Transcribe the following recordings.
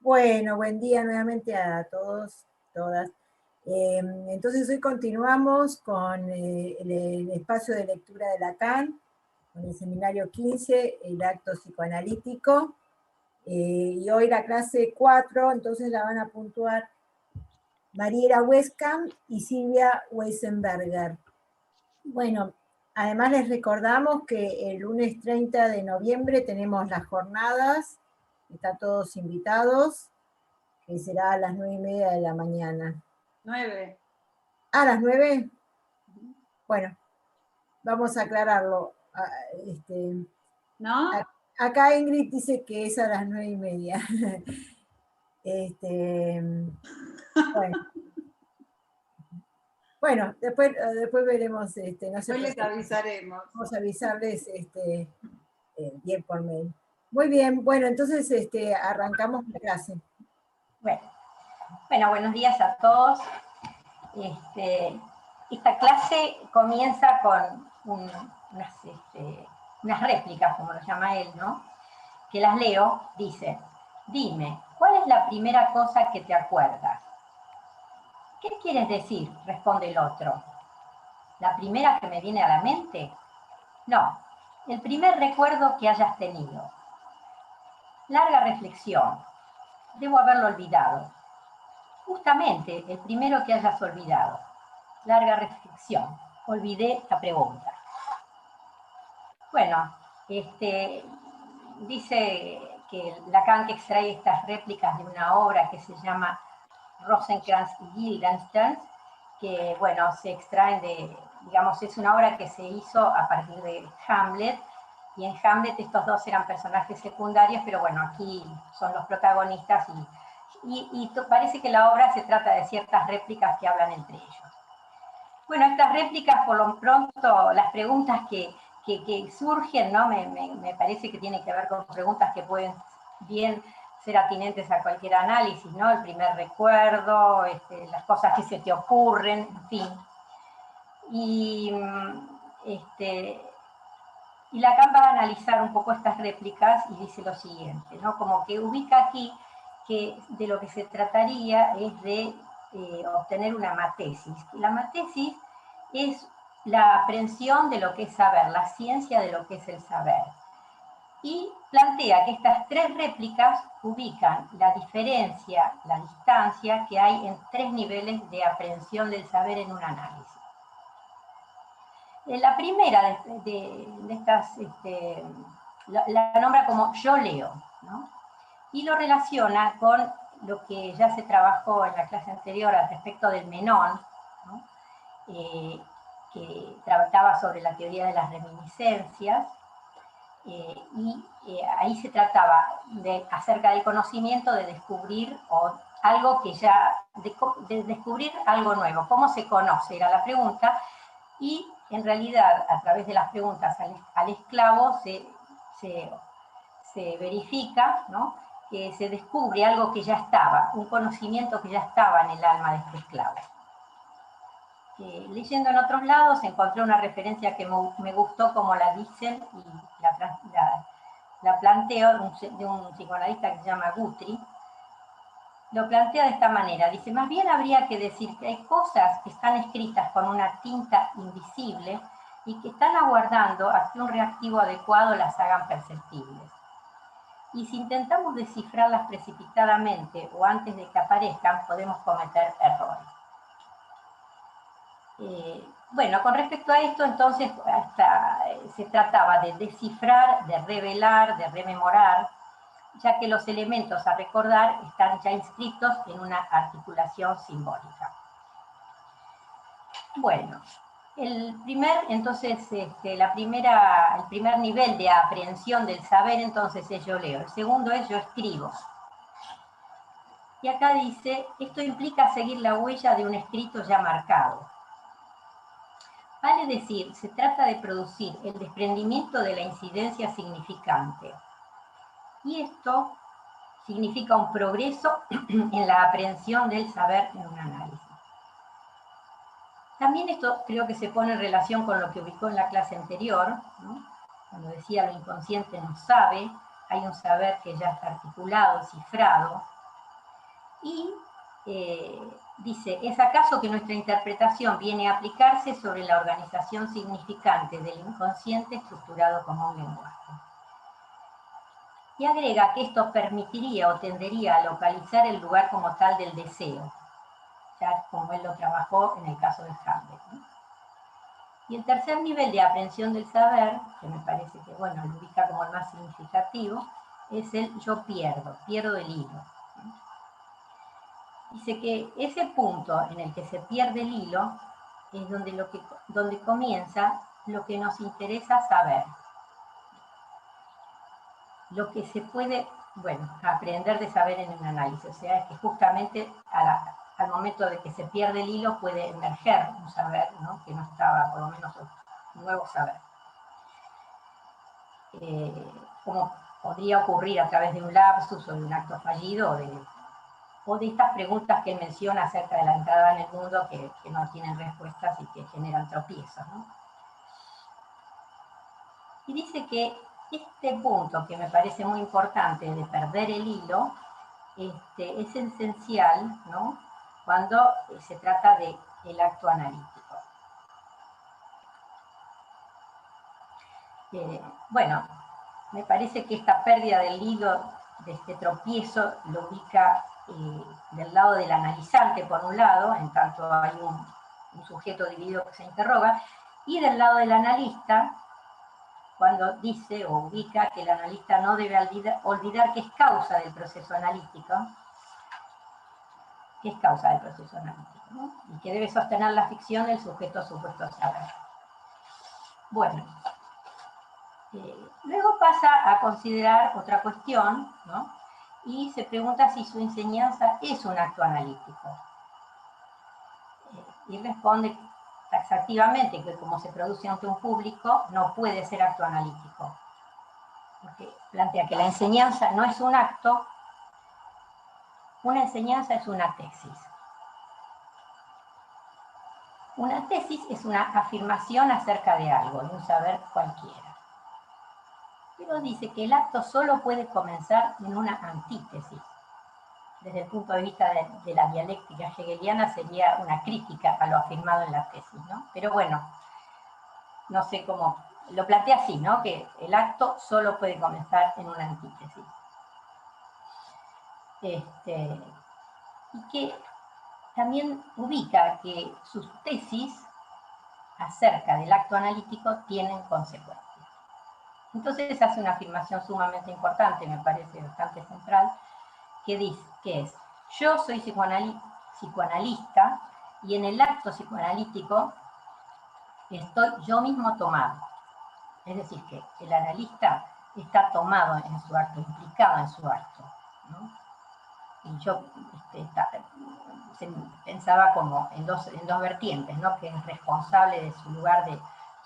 Bueno, buen día nuevamente a todos, todas. Entonces hoy continuamos con el espacio de lectura de Lacan, con el seminario 15, el acto psicoanalítico, y hoy la clase 4, entonces la van a puntuar Mariela Westcamp y Silvia Weisenberger. Bueno, además les recordamos que el lunes 30 de noviembre tenemos las jornadas, están todos invitados, que será a las 9:30 de la mañana. 9. ¿A las 9? Bueno, vamos a aclararlo. ¿No? Acá Ingrid dice que es a las 9:30. Bueno. Bueno, después veremos, no se Hoy les preocupen. avisaremos. Vamos a avisarles bien por mail. Muy bien, bueno, entonces arrancamos la clase. Bueno, buenos días a todos. Esta clase comienza con unas réplicas, como lo llama él, ¿no? Que las leo, dice: dime, ¿cuál es la primera cosa que te acuerdas? ¿Qué quieres decir?, responde el otro. ¿La primera que me viene a la mente? No, el primer recuerdo que hayas tenido. Larga reflexión. Debo haberlo olvidado. Justamente, el primero que hayas olvidado. Larga reflexión. Olvidé la pregunta. Bueno, dice que Lacan que extrae estas réplicas de una obra que se llama Rosencrantz y Guildenstern, que, bueno, se extraen de, digamos, es una obra que se hizo a partir de Hamlet, y en Hamlet estos dos eran personajes secundarios, pero bueno, aquí son los protagonistas, y parece que la obra se trata de ciertas réplicas que hablan entre ellos. Bueno, estas réplicas, por lo pronto, las preguntas que surgen, ¿no? Me parece que tienen que ver con preguntas que pueden bien ser atinentes a cualquier análisis, ¿no? El primer recuerdo, las cosas que se te ocurren, en fin. Y Lacan va a analizar un poco estas réplicas y dice lo siguiente, ¿no? Como que ubica aquí que de lo que se trataría es de obtener una matesis. La matesis es la aprehensión de lo que es saber, la ciencia de lo que es el saber. Y plantea que estas tres réplicas ubican la diferencia, la distancia que hay en tres niveles de aprehensión del saber en un análisis. La primera de estas la nombra como yo leo, ¿no? Y lo relaciona con lo que ya se trabajó en la clase anterior al respecto del Menón, ¿no? Que trataba sobre la teoría de las reminiscencias, ahí se trataba acerca del conocimiento, de descubrir algo que ya, de descubrir algo nuevo. ¿Cómo se conoce? Era la pregunta, y en realidad a través de las preguntas al esclavo se verifica, ¿no?, que se descubre algo que ya estaba, un conocimiento que ya estaba en el alma de este esclavo. Leyendo en otros lados encontré una referencia que me gustó como la dicen y la planteo de un psicoanalista que se llama Guthrie. Lo plantea de esta manera, dice: más bien habría que decir que hay cosas que están escritas con una tinta invisible y que están aguardando a que un reactivo adecuado las hagan perceptibles. Y si intentamos descifrarlas precipitadamente o antes de que aparezcan, podemos cometer errores. Bueno, con respecto a esto, entonces, se trataba de descifrar, de revelar, de rememorar, ya que los elementos a recordar están ya inscritos en una articulación simbólica. Bueno, el primer nivel de aprehensión del saber, entonces, es yo leo. El segundo es yo escribo. Y acá dice: esto implica seguir la huella de un escrito ya marcado. Vale decir, se trata de producir el desprendimiento de la incidencia significante. Y esto significa un progreso en la aprehensión del saber en un análisis. También esto creo que se pone en relación con lo que ubicó en la clase anterior, ¿no?, cuando decía lo inconsciente no sabe, hay un saber que ya está articulado, cifrado. Y dice, ¿es acaso que nuestra interpretación viene a aplicarse sobre la organización significante del inconsciente estructurado como un lenguaje? Y agrega que esto permitiría o tendería a localizar el lugar como tal del deseo, ya como él lo trabajó en el caso de Hamlet, ¿no? Y el tercer nivel de aprehensión del saber, que me parece que, bueno, lo ubica como el más significativo, es el yo pierdo el hilo. Dice que ese punto en el que se pierde el hilo es donde comienza lo que nos interesa saber. Lo que se puede, bueno, aprender de saber en un análisis. O sea, que justamente al momento de que se pierde el hilo puede emerger un saber, ¿no? Que no estaba, por lo menos, un nuevo saber. Como podría ocurrir a través de un lapsus o de un acto fallido o de estas preguntas que él menciona acerca de la entrada en el mundo que no tienen respuestas y que generan tropiezos, ¿no? Y dice que este punto, que me parece muy importante, de perder el hilo, es esencial, ¿no? Cuando se trata del acto analítico. Bueno, me parece que esta pérdida del hilo, de este tropiezo, lo ubica del lado del analizante, por un lado, en tanto hay un sujeto dividido que se interroga, y del lado del analista, cuando dice o ubica que el analista no debe olvidar que es causa del proceso analítico, ¿no? Y que debe sostener la ficción del sujeto supuesto saber. Bueno, luego pasa a considerar otra cuestión, ¿no? Y se pregunta si su enseñanza es un acto analítico. Y responde taxativamente que como se produce ante un público, no puede ser acto analítico. Porque plantea que la enseñanza no es un acto, una enseñanza es una tesis. Una tesis es una afirmación acerca de algo, de un saber cualquiera. Pero dice que el acto solo puede comenzar en una antítesis. Desde el punto de vista de la dialéctica hegeliana sería una crítica a lo afirmado en la tesis, ¿no? Pero bueno, no sé cómo, lo plantea así, ¿no? Que el acto solo puede comenzar en una antítesis. Y que también ubica que sus tesis acerca del acto analítico tienen consecuencias. Entonces hace una afirmación sumamente importante, me parece bastante central, que dice que es: yo soy psicoanalista y en el acto psicoanalítico estoy yo mismo tomado. Es decir, que el analista está tomado en su acto, implicado en su acto, ¿no? Y yo pensaba como en dos vertientes, ¿no? Que es responsable de su lugar de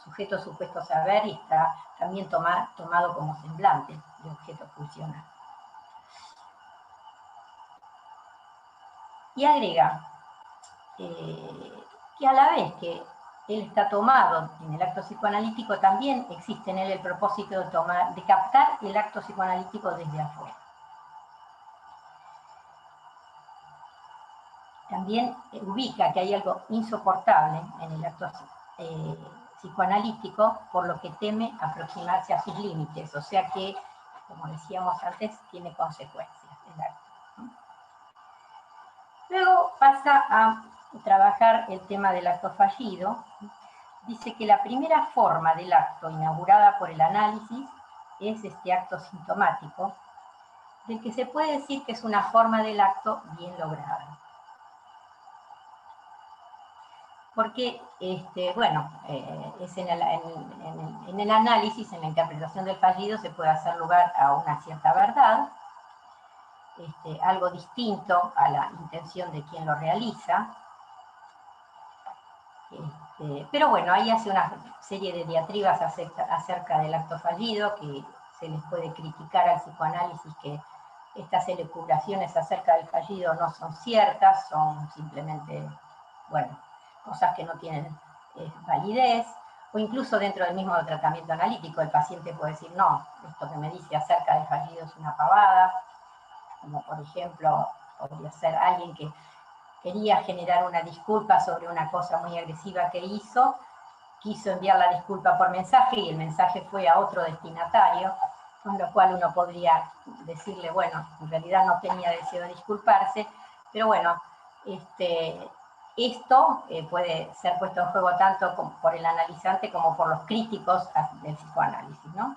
sujeto supuesto saber y está también tomado como semblante de objeto funcional. Y agrega que a la vez que él está tomado en el acto psicoanalítico, también existe en él el propósito de captar el acto psicoanalítico desde afuera. También ubica que hay algo insoportable en el acto psicoanalítico, por lo que teme aproximarse a sus límites, o sea que, como decíamos antes, tiene consecuencias el acto, ¿no? Luego pasa a trabajar el tema del acto fallido. Dice que la primera forma del acto inaugurada por el análisis es este acto sintomático, del que se puede decir que es una forma del acto bien lograda. Porque, bueno, es en el análisis, en la interpretación del fallido, se puede hacer lugar a una cierta verdad, algo distinto a la intención de quien lo realiza. Pero bueno, ahí hace una serie de diatribas acerca del acto fallido, que se les puede criticar al psicoanálisis que estas elucubraciones acerca del fallido no son ciertas, son simplemente, bueno, cosas que no tienen validez, o incluso dentro del mismo tratamiento analítico el paciente puede decir, no, esto que me dice acerca del fallido es una pavada, como por ejemplo podría ser alguien que quería generar una disculpa sobre una cosa muy agresiva que hizo, quiso enviar la disculpa por mensaje y el mensaje fue a otro destinatario, con lo cual uno podría decirle, bueno, en realidad no tenía deseo de disculparse, pero bueno, esto puede ser puesto en juego tanto por el analizante como por los críticos del psicoanálisis, ¿no?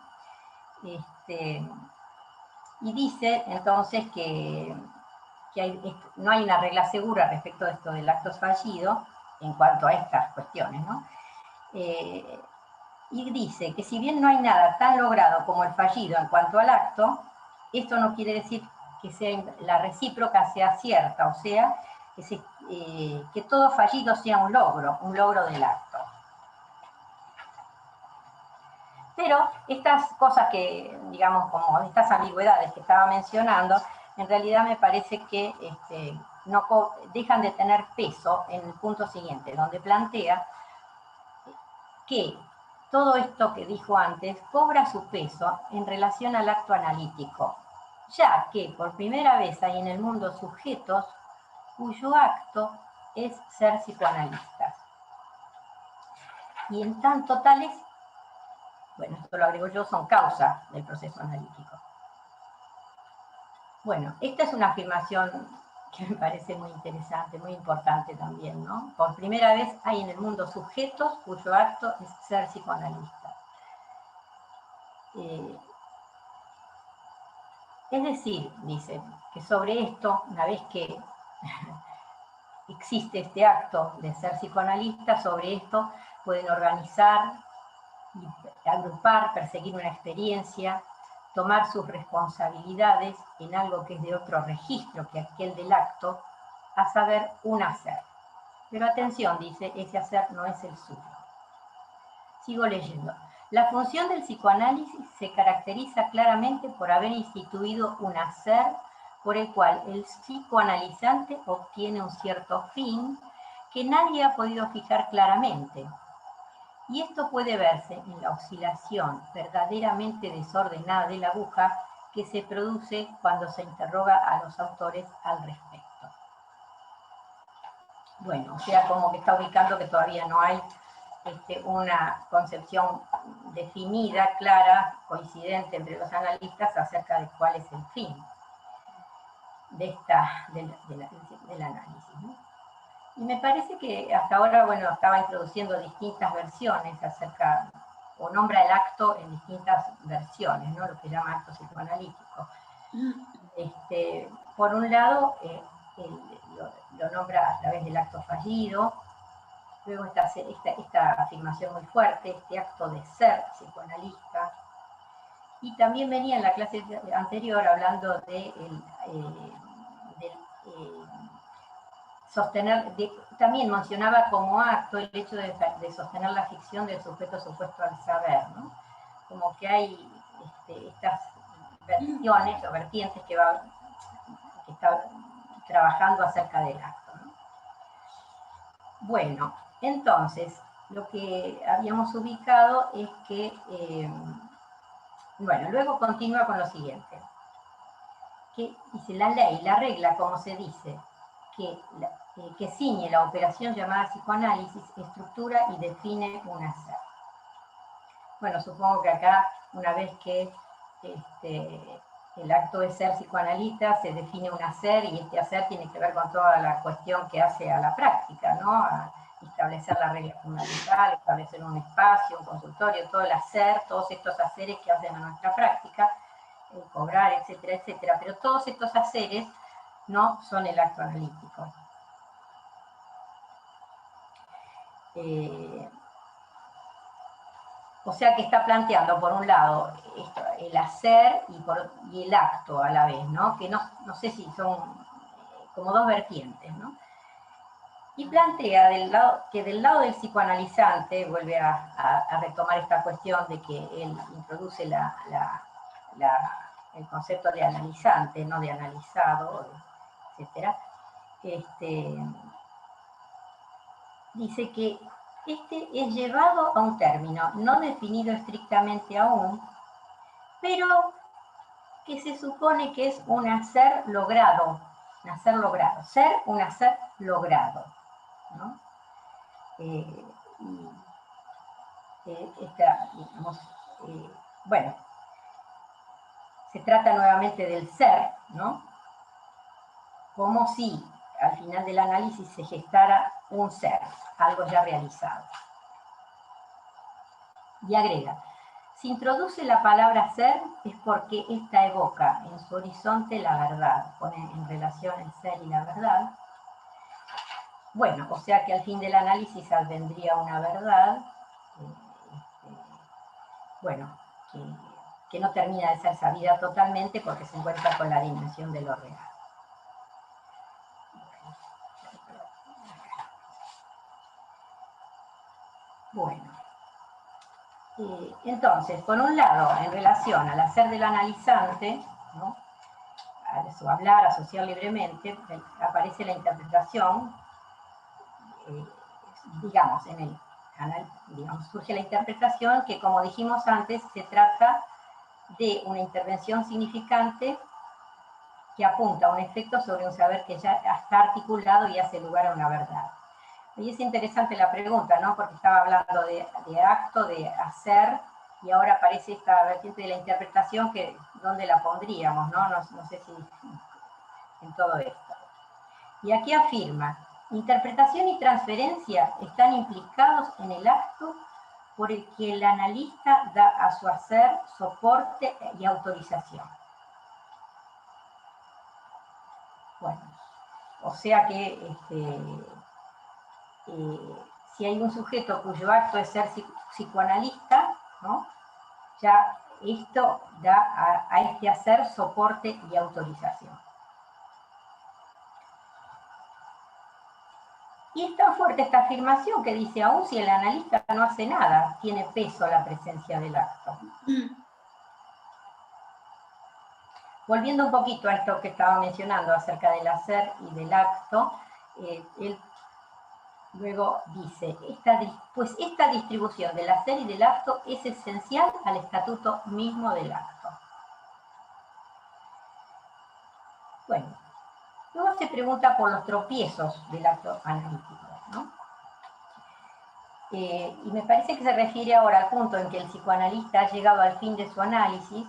Y dice entonces que no hay una regla segura respecto de esto del acto fallido en cuanto a estas cuestiones, ¿no? Y dice que si bien no hay nada tan logrado como el fallido en cuanto al acto, esto no quiere decir que la recíproca sea cierta, o sea, que todo fallido sea un logro del acto. Pero estas cosas que, digamos, como estas ambigüedades que estaba mencionando, en realidad me parece que no dejan de tener peso en el punto siguiente, donde plantea que todo esto que dijo antes cobra su peso en relación al acto analítico, ya que por primera vez hay en el mundo sujetos cuyo acto es ser psicoanalistas. Y en tanto tales, bueno, esto lo agrego yo, son causa del proceso analítico. Bueno, esta es una afirmación que me parece muy interesante, muy importante también, ¿no? Por primera vez hay en el mundo sujetos cuyo acto es ser psicoanalista. Es decir, dice, que sobre esto, una vez que existe este acto de ser psicoanalista, sobre esto pueden organizar, agrupar, perseguir una experiencia, tomar sus responsabilidades en algo que es de otro registro que aquel del acto, a saber, un hacer. Pero atención, dice, ese hacer no es el suyo. Sigo leyendo. La función del psicoanálisis se caracteriza claramente por haber instituido un hacer por el cual el psicoanalizante obtiene un cierto fin que nadie ha podido fijar claramente. Y esto puede verse en la oscilación verdaderamente desordenada de la aguja que se produce cuando se interroga a los autores al respecto. Bueno, o sea, como que está ubicando que todavía no hay una concepción definida, clara, coincidente entre los analistas acerca de cuál es el fin del análisis, ¿no? Y me parece que hasta ahora, bueno, estaba introduciendo distintas versiones acerca, o nombra el acto en distintas versiones, ¿no? Lo que llama acto psicoanalítico. Por un lado, lo nombra a través del acto fallido. Luego esta afirmación muy fuerte, este acto de ser psicoanalista. Y también venía en la clase anterior hablando de sostener, también mencionaba como acto el hecho de sostener la ficción del sujeto supuesto al saber, ¿no? Como que hay estas versiones o vertientes que está trabajando acerca del acto, ¿no? Bueno, entonces, lo que habíamos ubicado es que, bueno, luego continúa con lo siguiente, que dice la ley, la regla, como se dice, que ciñe la operación llamada psicoanálisis, estructura y define un hacer. Bueno, supongo que acá, una vez que el acto de ser psicoanalista, se define un hacer, y este hacer tiene que ver con toda la cuestión que hace a la práctica, ¿no? A establecer la regla fundamental, establecer un espacio, un consultorio, todo el hacer, todos estos haceres que hacen a nuestra práctica, cobrar, etcétera, etcétera. Pero todos estos haceres no son el acto analítico. O sea que está planteando, por un lado, el hacer y el acto a la vez, ¿no? Que no sé si son como dos vertientes, ¿no? Y plantea que del lado del psicoanalizante, vuelve a retomar esta cuestión de que él introduce el concepto de analizante, no de analizado, etc. Dice que es llevado a un término no definido estrictamente aún, pero que se supone que es un hacer logrado un hacer logrado. Ser, un hacer logrado, ¿no? Digamos, bueno, se trata nuevamente del ser, ¿no? Como si al final del análisis se gestara un ser, algo ya realizado. Y agrega, si introduce la palabra ser es porque ésta evoca en su horizonte la verdad, pone en relación el ser y la verdad. Bueno, o sea que al fin del análisis vendría una verdad, bueno, que no termina de ser sabida totalmente porque se encuentra con la dimensión de lo real. Bueno, entonces, por un lado, en relación al hacer del analizante, ¿no?, a su hablar, asociar libremente, aparece la interpretación, digamos, surge la interpretación que, como dijimos antes, se trata de una intervención significante que apunta a un efecto sobre un saber que ya está articulado y hace lugar a una verdad. Y es interesante la pregunta, ¿no? Porque estaba hablando de acto, de hacer, y ahora aparece esta vertiente de la interpretación que, ¿dónde la pondríamos, no? No sé si en todo esto. Y aquí afirma, interpretación y transferencia están implicados en el acto por el que el analista da a su hacer soporte y autorización. Bueno, o sea que si hay un sujeto cuyo acto es ser psicoanalista, ¿no?, ya esto da a este hacer soporte y autorización. Y es tan fuerte esta afirmación que dice, aún si el analista no hace nada, tiene peso la presencia del acto. Volviendo un poquito a esto que estaba mencionando acerca del hacer y del acto, él luego dice, pues esta distribución del hacer y del acto es esencial al estatuto mismo del acto. Bueno, luego se pregunta por los tropiezos del acto analítico, ¿no? Y me parece que se refiere ahora al punto en que el psicoanalista ha llegado al fin de su análisis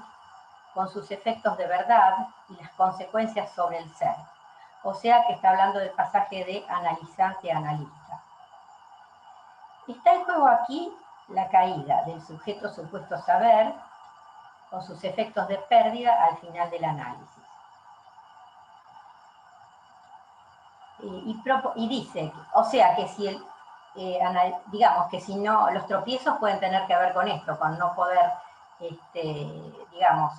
con sus efectos de verdad y las consecuencias sobre el ser. O sea que está hablando del pasaje de analizante a analista. Está en juego aquí la caída del sujeto supuesto saber con sus efectos de pérdida al final del análisis. Y dice, o sea que si digamos que si no, los tropiezos pueden tener que ver con esto, con no poder, digamos,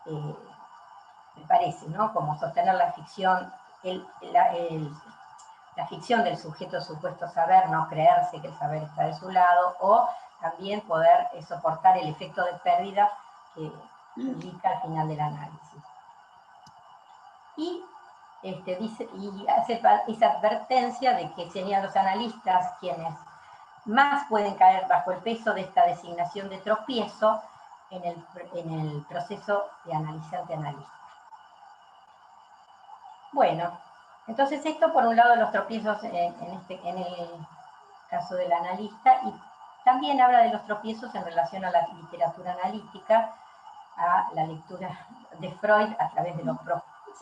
me parece, ¿no?, como sostener la ficción, la ficción del sujeto supuesto saber, no creerse que el saber está de su lado, o también poder soportar el efecto de pérdida que indica al final del análisis. Y dice, y hace esa advertencia de que serían los analistas quienes más pueden caer bajo el peso de esta designación de tropiezo en el proceso de analizante-analista. Bueno, entonces esto por un lado los tropiezos en el caso del analista, y también habla de los tropiezos en relación a la literatura analítica, a la lectura de Freud a través de los,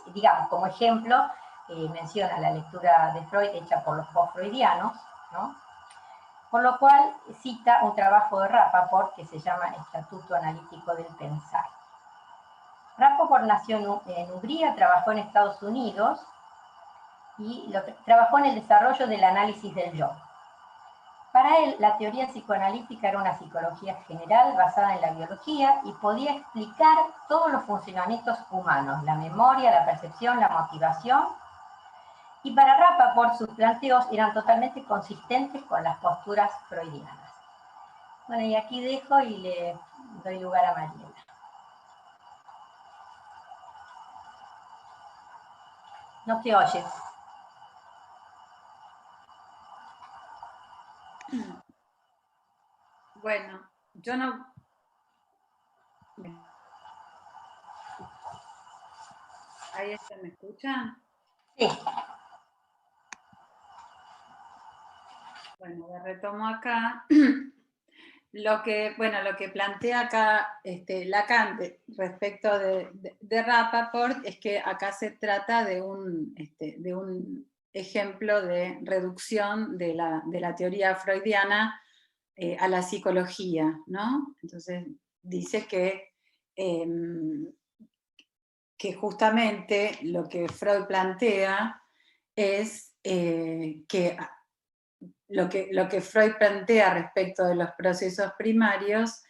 digamos, como ejemplo, menciona la lectura de Freud hecha por los post-freudianos, ¿no?, por lo cual cita un trabajo de Rappaport que se llama Estatuto Analítico del Pensar. Rappaport nació en Hungría, trabajó en Estados Unidos y trabajó en el desarrollo del análisis del yo. Para él, la teoría psicoanalítica era una psicología general basada en la biología y podía explicar todos los funcionamientos humanos, la memoria, la percepción, la motivación. Y para Rappaport sus planteos eran totalmente consistentes con las posturas freudianas. Bueno, y aquí dejo y le doy lugar a Mariela. No te oyes. Bueno, yo no... Ahí está, ¿me escuchan? Sí. Bueno, lo retomo acá. Lo que plantea acá Lacan respecto de Rappaport es que acá se trata de un ejemplo de reducción de la teoría freudiana a la psicología, ¿no? Entonces dice que justamente lo que Freud plantea es que lo que Freud plantea respecto de los procesos primarios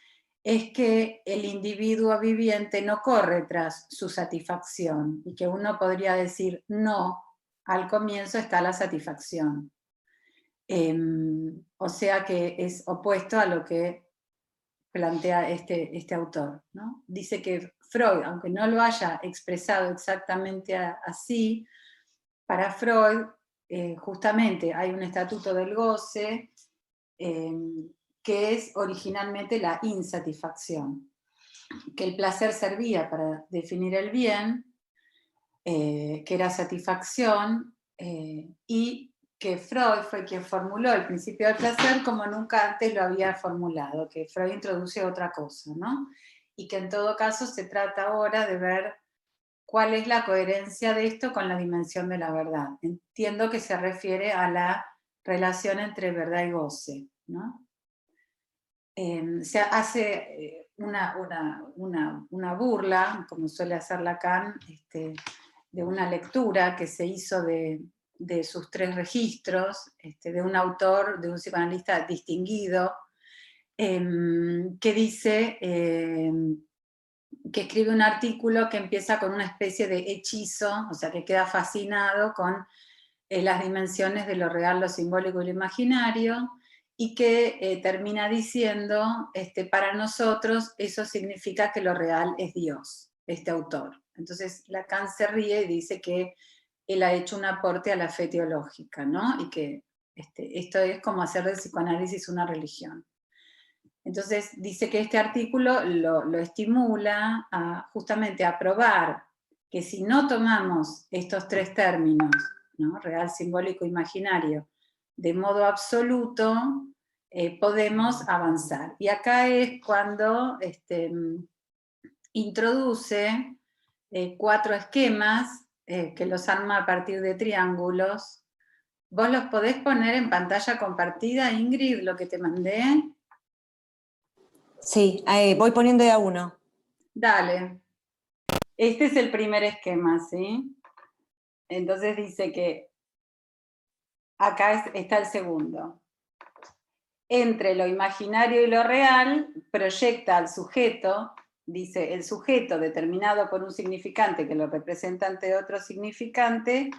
es que el individuo viviente no corre tras su satisfacción y que uno podría decir no, al comienzo está la satisfacción. O sea que es opuesto a lo que plantea este autor, ¿no? Dice que Freud, aunque no lo haya expresado exactamente así, para Freud justamente hay un estatuto del goce que es originalmente la insatisfacción, que el placer servía para definir el bien, que era satisfacción, y que Freud fue quien formuló el principio del placer como nunca antes lo había formulado, que Freud introduce otra cosa, ¿no? Y que en todo caso se trata ahora de ver cuál es la coherencia de esto con la dimensión de la verdad. Entiendo que se refiere a la relación entre verdad y goce, ¿no? Se hace una burla, como suele hacer Lacan, de una lectura que se hizo de sus tres registros, de un autor, de un psicoanalista distinguido, que dice que escribe un artículo que empieza con una especie de hechizo, o sea, que queda fascinado con las dimensiones de lo real, lo simbólico y lo imaginario, y que termina diciendo, para nosotros eso significa que lo real es Dios, este autor. Entonces Lacan se ríe y dice que él ha hecho un aporte a la fe teológica, ¿no? Y que esto es como hacer del psicoanálisis una religión. Entonces dice que este artículo lo estimula justamente a probar que si no tomamos estos tres términos, ¿no? Real, simbólico, imaginario, de modo absoluto, podemos avanzar. Y acá es cuando introduce 4 esquemas que los arma a partir de triángulos. ¿Vos los podés poner en pantalla compartida, Ingrid, lo que te mandé? Sí, voy poniendo de a uno. Dale. Este es el primer esquema, ¿sí? Entonces dice que acá está el segundo. Entre lo imaginario y lo real, proyecta al sujeto, dice, el sujeto determinado por un significante que lo representa ante otro significante,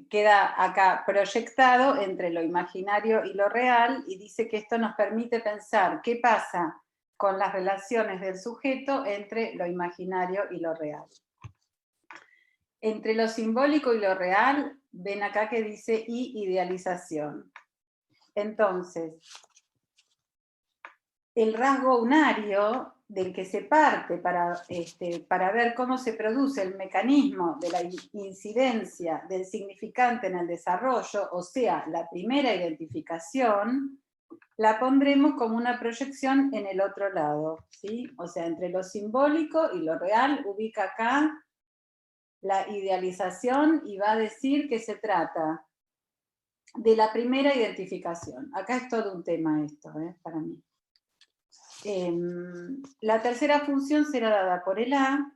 queda acá proyectado entre lo imaginario y lo real, y dice que esto nos permite pensar qué pasa con las relaciones del sujeto entre lo imaginario y lo real. Entre lo simbólico y lo real, ven acá que dice idealización. Entonces, el rasgo unario del que se parte para ver cómo se produce el mecanismo de la incidencia del significante en el desarrollo, o sea, la primera identificación, la pondremos como una proyección en el otro lado, ¿sí? O sea, entre lo simbólico y lo real, ubica acá la idealización y va a decir que se trata de la primera identificación. Acá es todo un tema esto, para mí. La tercera función será dada por el A,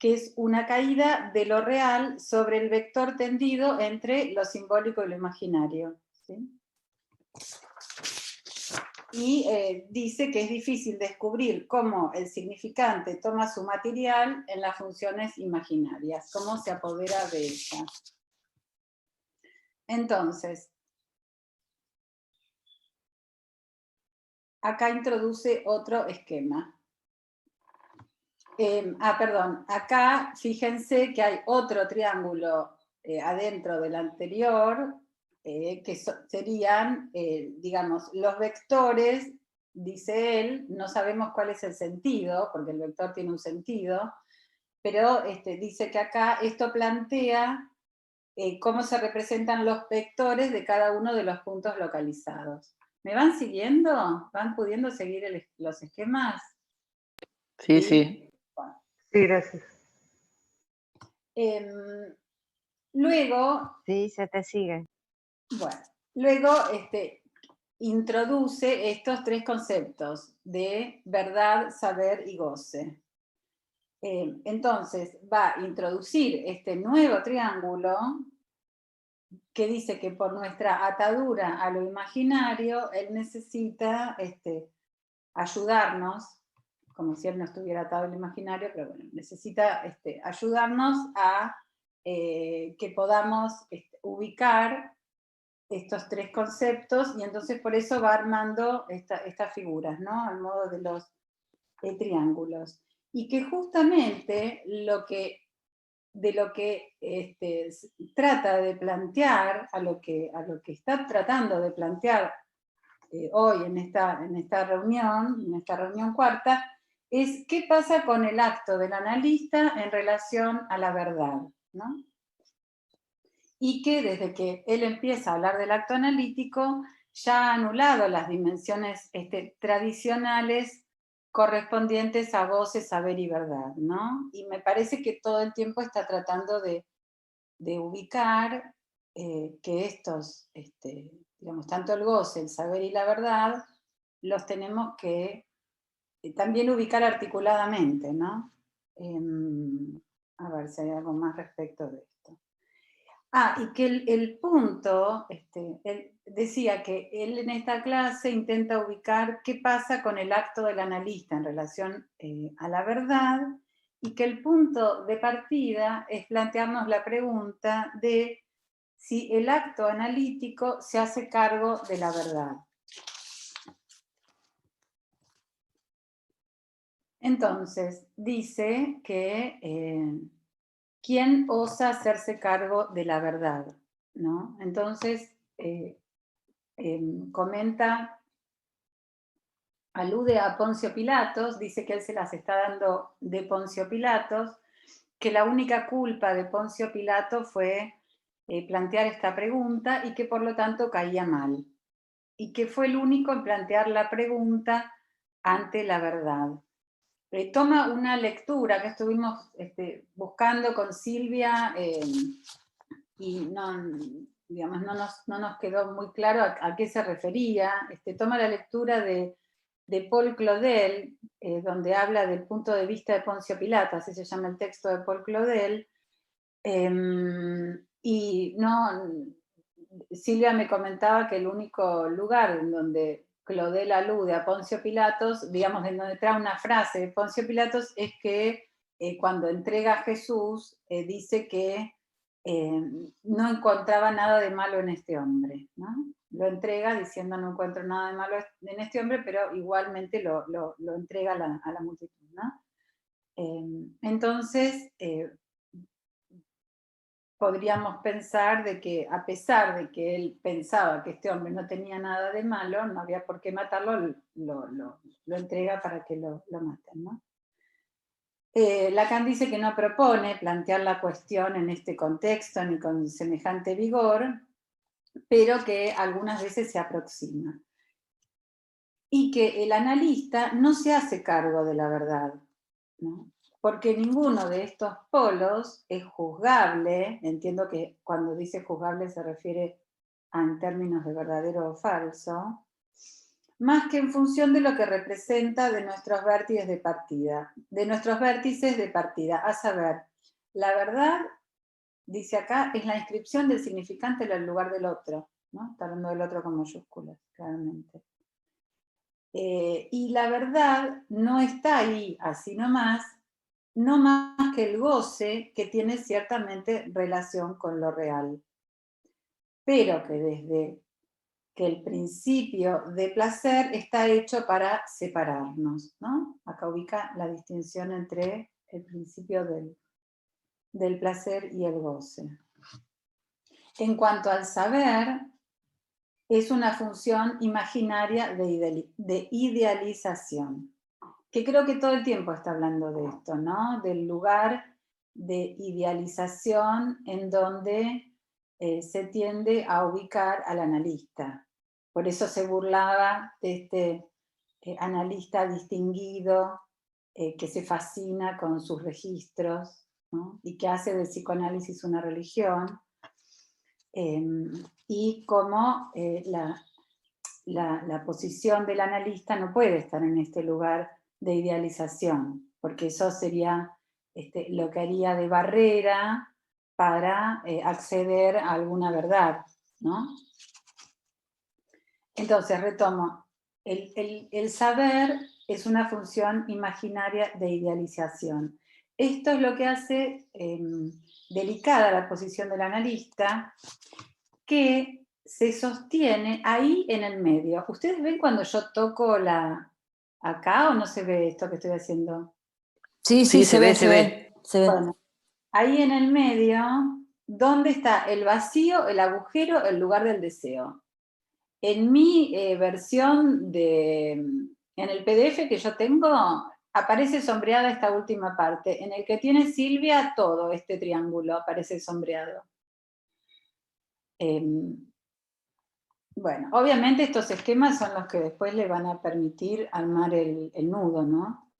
que es una caída de lo real sobre el vector tendido entre lo simbólico y lo imaginario, ¿sí? Y dice que es difícil descubrir cómo el significante toma su material en las funciones imaginarias, cómo se apodera de ellas. Entonces, acá introduce otro esquema. Perdón, acá fíjense que hay otro triángulo adentro del anterior, que serían, digamos, los vectores, dice él, no sabemos cuál es el sentido, porque el vector tiene un sentido, pero dice que acá esto plantea cómo se representan los vectores de cada uno de los puntos localizados. ¿Me van siguiendo? ¿Van pudiendo seguir los esquemas? Sí, sí. Bueno. Sí, gracias. Luego, Sí, se te sigue. bueno, luego introduce estos tres conceptos de verdad, saber y goce. Entonces va a introducir este nuevo triángulo que dice que por nuestra atadura a lo imaginario, él necesita ayudarnos, como si él no estuviera atado al imaginario, pero bueno, necesita ayudarnos a que podamos ubicar estos tres conceptos, y entonces por eso va armando estas figuras, ¿no? Al modo de los triángulos. Y que justamente de lo que trata de plantear, a lo que está tratando de plantear hoy en esta reunión cuarta, es qué pasa con el acto del analista en relación a la verdad, ¿no? Y que desde que él empieza a hablar del acto analítico, ya ha anulado las dimensiones tradicionales correspondientes a goce, saber y verdad, ¿no? Y me parece que todo el tiempo está tratando de ubicar que estos, digamos, tanto el goce, el saber y la verdad, los tenemos que también ubicar articuladamente, ¿no? A ver si hay algo más respecto de esto. Y que el punto, él decía que él en esta clase intenta ubicar qué pasa con el acto del analista en relación a la verdad, y que el punto de partida es plantearnos la pregunta de si el acto analítico se hace cargo de la verdad. Entonces, dice que ¿quién osa hacerse cargo de la verdad? ¿No? Entonces, comenta, alude a Poncio Pilatos, dice que él se las está dando de Poncio Pilatos, que la única culpa de Poncio Pilato fue plantear esta pregunta y que por lo tanto caía mal. Y que fue el único en plantear la pregunta ante la verdad. Toma una lectura que estuvimos buscando con Silvia y digamos, no nos quedó muy claro a qué se refería. Toma la lectura de Paul Claudel, donde habla del punto de vista de Poncio Pilato, así se llama el texto de Paul Claudel, y Silvia me comentaba que el único lugar en donde Claudel alude a Poncio Pilatos, digamos, en donde trae una frase de Poncio Pilatos, es que cuando entrega a Jesús, dice que no encontraba nada de malo en este hombre, ¿no? Lo entrega diciendo no encuentro nada de malo en este hombre, pero igualmente lo entrega a la multitud, ¿no? Entonces, podríamos pensar de que a pesar de que él pensaba que este hombre no tenía nada de malo, no había por qué matarlo, lo entrega para que lo maten, ¿no? Lacan dice que no propone plantear la cuestión en este contexto ni con semejante vigor, pero que algunas veces se aproxima. Y que el analista no se hace cargo de la verdad, ¿no? Porque ninguno de estos polos es juzgable. Entiendo que cuando dice juzgable se refiere en términos de verdadero o falso, más que en función de lo que representa de nuestros vértices de partida, a saber, la verdad, dice acá, es la inscripción del significante en el lugar del otro, ¿no? Está hablando del otro con mayúsculas, claramente. Y la verdad no está ahí así nomás, no más que el goce que tiene ciertamente relación con lo real. Pero que desde que el principio de placer está hecho para separarnos, ¿no? Acá ubica la distinción entre el principio del placer y el goce. En cuanto al saber, es una función imaginaria de idealización, que creo que todo el tiempo está hablando de esto, ¿no? Del lugar de idealización en donde se tiende a ubicar al analista. Por eso se burlaba de este analista distinguido que se fascina con sus registros, ¿no? Y que hace del psicoanálisis una religión, y cómo la posición del analista no puede estar en este lugar de idealización, porque eso sería lo que haría de barrera para acceder a alguna verdad, ¿no? Entonces, retomo, el saber es una función imaginaria de idealización. Esto es lo que hace delicada la posición del analista, que se sostiene ahí en el medio. ¿Ustedes ven cuando yo toco acá o no se ve esto que estoy haciendo? Sí, sí, se ve, se ve. Bueno, ahí en el medio, ¿dónde está el vacío, el agujero, el lugar del deseo? En mi versión en el PDF que yo tengo, aparece sombreada esta última parte. En el que tiene Silvia, todo este triángulo aparece sombreado. Bueno, obviamente estos esquemas son los que después le van a permitir armar el nudo, ¿no?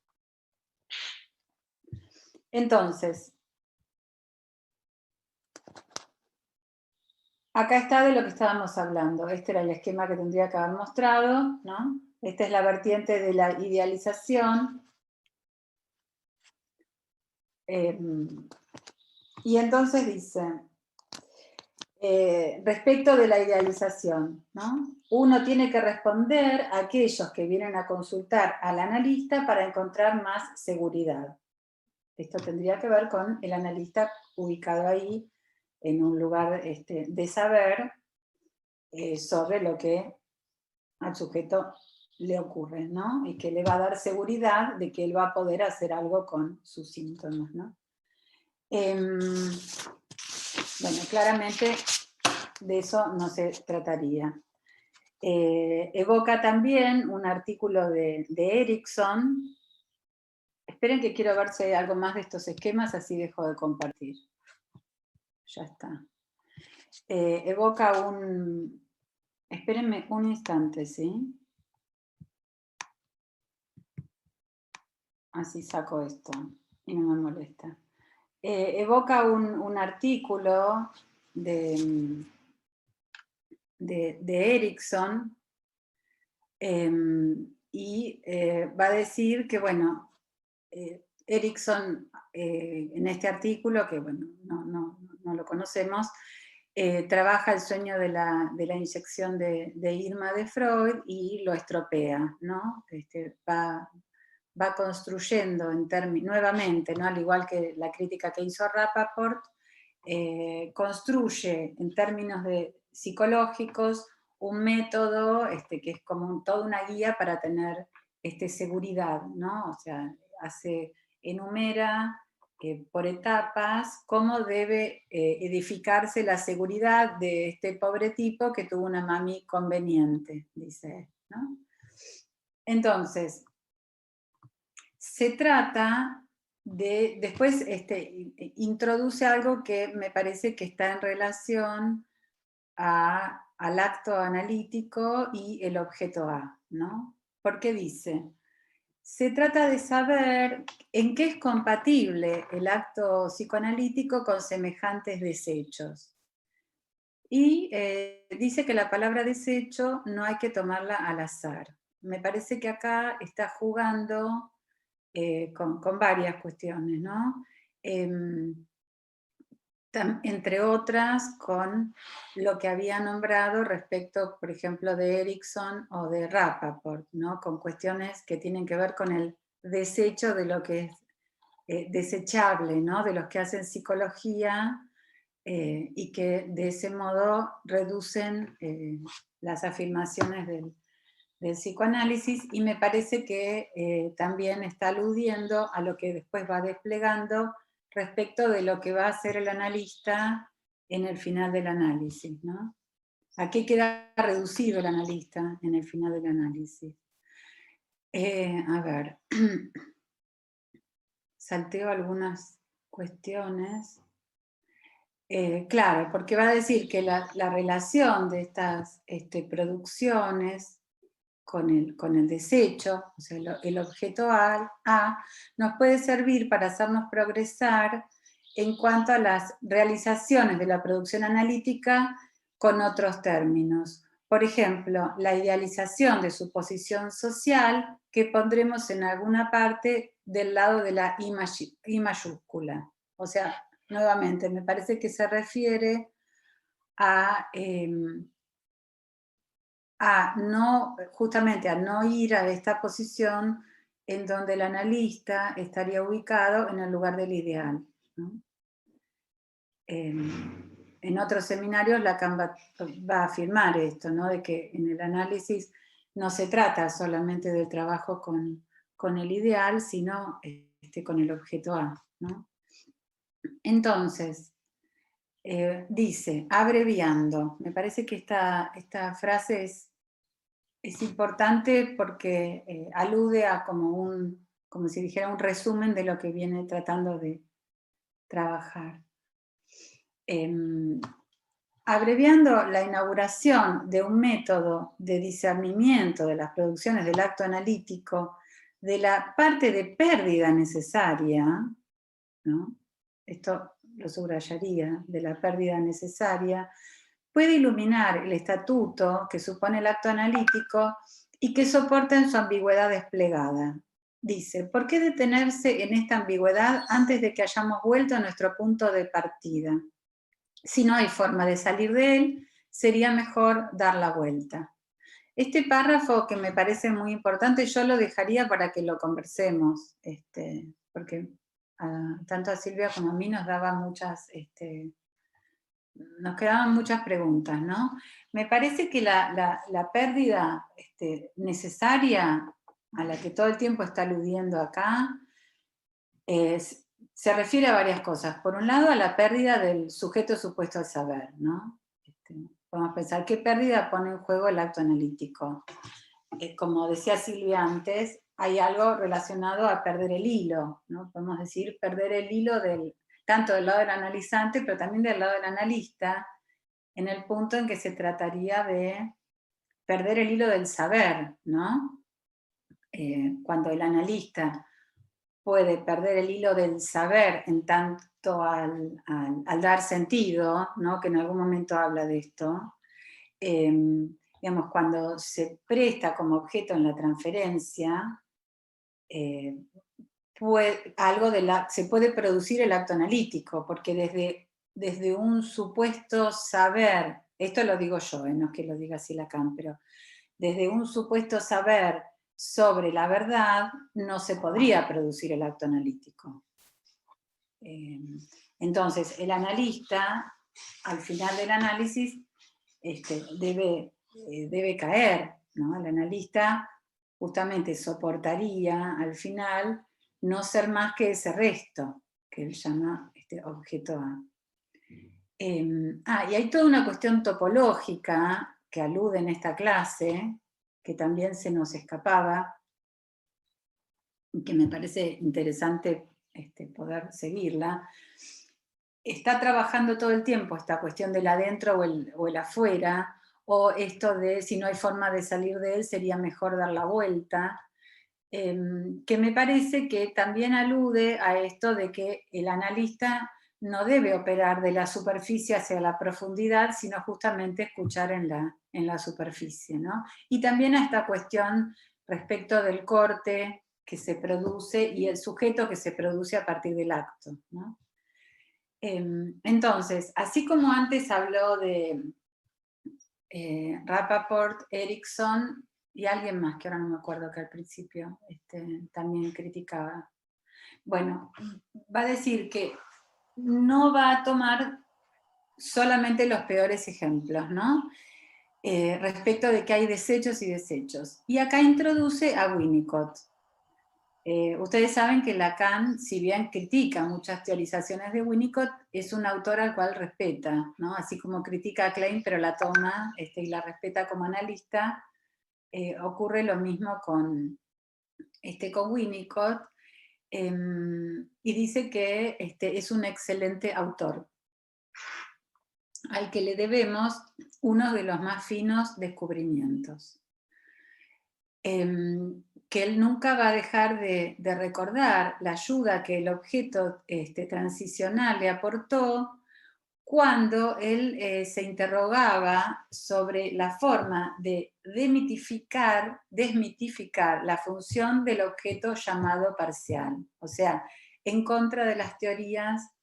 Entonces, acá está de lo que estábamos hablando. Este era el esquema que tendría que haber mostrado, ¿no? Esta es la vertiente de la idealización. Y entonces dice, respecto de la idealización, ¿no? Uno tiene que responder a aquellos que vienen a consultar al analista para encontrar más seguridad. Esto tendría que ver con el analista ubicado ahí en un lugar de saber sobre lo que al sujeto le ocurre, ¿no? Y que le va a dar seguridad de que él va a poder hacer algo con sus síntomas, ¿no? Bueno, claramente de eso no se trataría. Evoca también un artículo de Erickson. Esperen que quiero ver si hay algo más de estos esquemas, así dejo de compartir. Ya está. Evoca espérenme un instante, ¿sí? Así saco esto y no me molesta. Evoca un artículo de Erickson, y va a decir que, bueno, Erickson en este artículo, que bueno, no lo conocemos, trabaja el sueño de la inyección de Irma de Freud y lo estropea, ¿no? Va construyendo nuevamente, ¿no? Al igual que la crítica que hizo Rappaport, construye en términos psicológicos un método que es como toda una guía para tener seguridad, ¿no? O sea, enumera por etapas cómo debe edificarse la seguridad de este pobre tipo que tuvo una mami conveniente, dice, ¿no? Entonces, se trata de, después introduce algo que me parece que está en relación al acto analítico y el objeto A, ¿no? Porque dice, se trata de saber en qué es compatible el acto psicoanalítico con semejantes desechos. Y dice que la palabra desecho no hay que tomarla al azar. Me parece que acá está jugando con varias cuestiones, ¿no? Entre otras con lo que había nombrado respecto, por ejemplo, de Erickson o de Rappaport, ¿no? Con cuestiones que tienen que ver con el desecho de lo que es desechable, ¿no? De los que hacen psicología y que de ese modo reducen las afirmaciones del psicoanálisis, y me parece que también está aludiendo a lo que después va desplegando respecto de lo que va a hacer el analista en el final del análisis, ¿no? ¿A qué queda reducido el analista en el final del análisis? A ver, salteo algunas cuestiones. Claro, porque va a decir que la relación de estas producciones con el desecho, o sea, el objeto A, nos puede servir para hacernos progresar en cuanto a las realizaciones de la producción analítica con otros términos. Por ejemplo, la idealización de su posición social que pondremos en alguna parte del lado de la I mayúscula. O sea, nuevamente, me parece que se refiere a justamente a no ir a esta posición en donde el analista estaría ubicado en el lugar del ideal, ¿no? En otros seminarios Lacan va a afirmar esto, ¿no? De que en el análisis no se trata solamente del trabajo con el ideal, sino con el objeto A, ¿no? Entonces, dice, abreviando, me parece que esta frase es importante porque alude a como si dijera un resumen de lo que viene tratando de trabajar. Abreviando la inauguración de un método de discernimiento de las producciones del acto analítico de la parte de pérdida necesaria, ¿no? Esto lo subrayaría, de la pérdida necesaria, puede iluminar el estatuto que supone el acto analítico y que soporta en su ambigüedad desplegada. Dice, ¿por qué detenerse en esta ambigüedad antes de que hayamos vuelto a nuestro punto de partida? Si no hay forma de salir de él, sería mejor dar la vuelta. Este párrafo que me parece muy importante, yo lo dejaría para que lo conversemos, porque tanto a Silvia como a mí nos daba nos quedaban muchas preguntas, ¿no? Me parece que la pérdida necesaria a la que todo el tiempo está aludiendo acá se refiere a varias cosas. Por un lado, a la pérdida del sujeto supuesto al saber, ¿no? Podemos pensar, ¿qué pérdida pone en juego el acto analítico? Como decía Silvia antes, hay algo relacionado a perder el hilo, ¿no? Podemos decir perder el hilo tanto del lado del analizante, pero también del lado del analista, en el punto en que se trataría de perder el hilo del saber, ¿no? Cuando el analista puede perder el hilo del saber en tanto al dar sentido, ¿no? Que en algún momento habla de esto, digamos, cuando se presta como objeto en la transferencia, se puede producir el acto analítico, porque desde un supuesto saber, esto lo digo yo, no es que lo diga así Lacan, pero desde un supuesto saber sobre la verdad no se podría producir el acto analítico. Entonces, el analista, al final del análisis, debe caer, ¿no? El analista justamente soportaría al final no ser más que ese resto, que él llama objeto A. Y hay toda una cuestión topológica que alude en esta clase, que también se nos escapaba, que me parece interesante poder seguirla. Está trabajando todo el tiempo esta cuestión del adentro o el afuera, o esto de si no hay forma de salir de él, sería mejor dar la vuelta, que me parece que también alude a esto de que el analista no debe operar de la superficie hacia la profundidad, sino justamente escuchar en la superficie, ¿no? Y también a esta cuestión respecto del corte que se produce y el sujeto que se produce a partir del acto, ¿no? Entonces, así como antes habló de Rappaport, Erickson y alguien más, que ahora no me acuerdo, que al principio también criticaba. Bueno, va a decir que no va a tomar solamente los peores ejemplos, ¿no? Respecto de que hay desechos y desechos. Y acá introduce a Winnicott. Ustedes saben que Lacan, si bien critica muchas teorizaciones de Winnicott, es un autor al cual respeta, ¿no? Así como critica a Klein, pero la toma y la respeta como analista. Ocurre lo mismo con Winnicott, y dice que es un excelente autor. al que le debemos uno de los más finos descubrimientos. Que él nunca va a dejar de recordar la ayuda que el objeto transicional le aportó cuando él se interrogaba sobre la forma de desmitificar la función del objeto llamado parcial, o sea, en contra de las teorías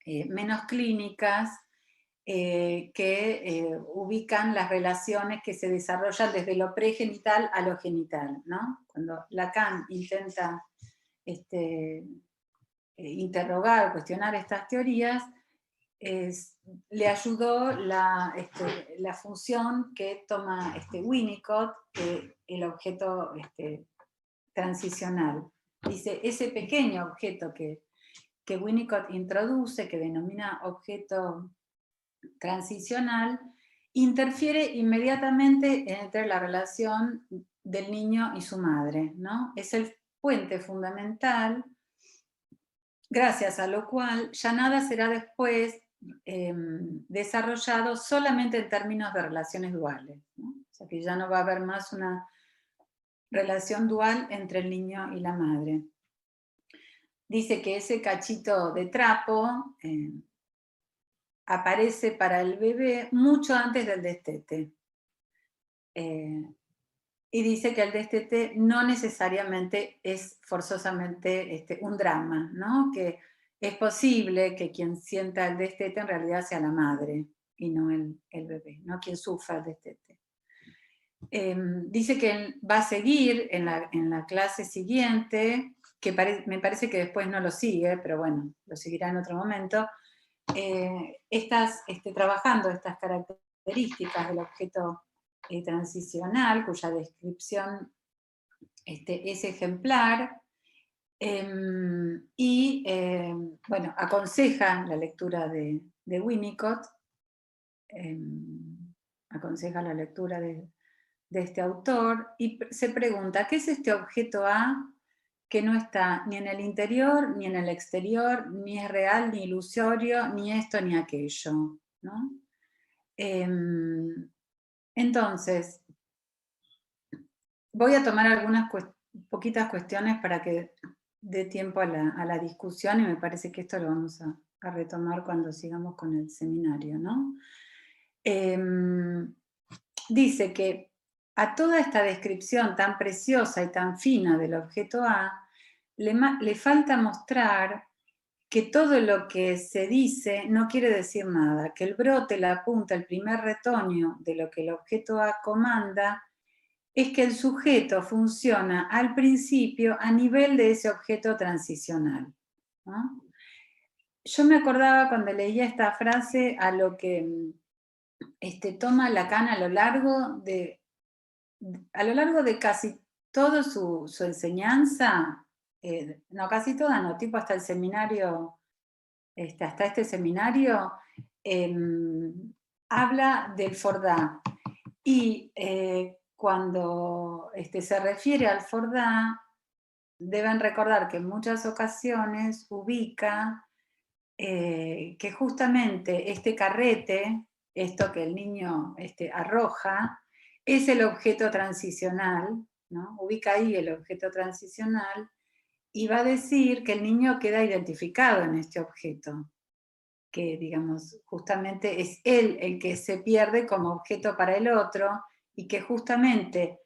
menos clínicas que ubican las relaciones que se desarrollan desde lo pregenital a lo genital, ¿no? Cuando Lacan intenta interrogar, cuestionar estas teorías, le ayudó la función que toma Winnicott, el objeto transicional. Dice, ese pequeño objeto que Winnicott introduce, que denomina objeto transicional, interfiere inmediatamente entre la relación del niño y su madre, ¿no? Es el puente fundamental, gracias a lo cual ya nada será después desarrollado solamente en términos de relaciones duales, ¿no? O sea que ya no va a haber más una relación dual entre el niño y la madre. Dice que ese cachito de trapo aparece para el bebé mucho antes del destete. Y dice que el destete no necesariamente es forzosamente un drama, ¿no? Que es posible que quien sienta el destete en realidad sea la madre y no el bebé, no quien sufra el destete. Dice que él va a seguir en la clase siguiente, que me parece que después no lo sigue, pero bueno, lo seguirá en otro momento, trabajando estas características del objeto transicional, cuya descripción es ejemplar, y bueno, aconseja la lectura de Winnicott, aconseja la lectura de este autor, y se pregunta, ¿qué es este objeto A que no está ni en el interior ni en el exterior, ni es real ni ilusorio, ni esto ni aquello, ¿no? Entonces, voy a tomar algunas poquitas cuestiones para que dé tiempo a la discusión, y me parece que esto lo vamos a retomar cuando sigamos con el seminario, ¿no? Dice que a toda esta descripción tan preciosa y tan fina del objeto A, le falta mostrar que todo lo que se dice no quiere decir nada, que el brote, la punta, el primer retoño de lo que el objeto A comanda es que el sujeto funciona al principio a nivel de ese objeto transicional, ¿no? Yo me acordaba cuando leía esta frase a lo que toma Lacan a lo largo de casi toda su enseñanza, no casi toda, no, tipo hasta el seminario, hasta este seminario, habla del Fordá. Y cuando se refiere al Fordá, deben recordar que en muchas ocasiones ubica que justamente este carrete, esto que el niño arroja, es el objeto transicional, ¿no? Ubica ahí el objeto transicional y va a decir que el niño queda identificado en este objeto, que digamos justamente es él el que se pierde como objeto para el otro, y que justamente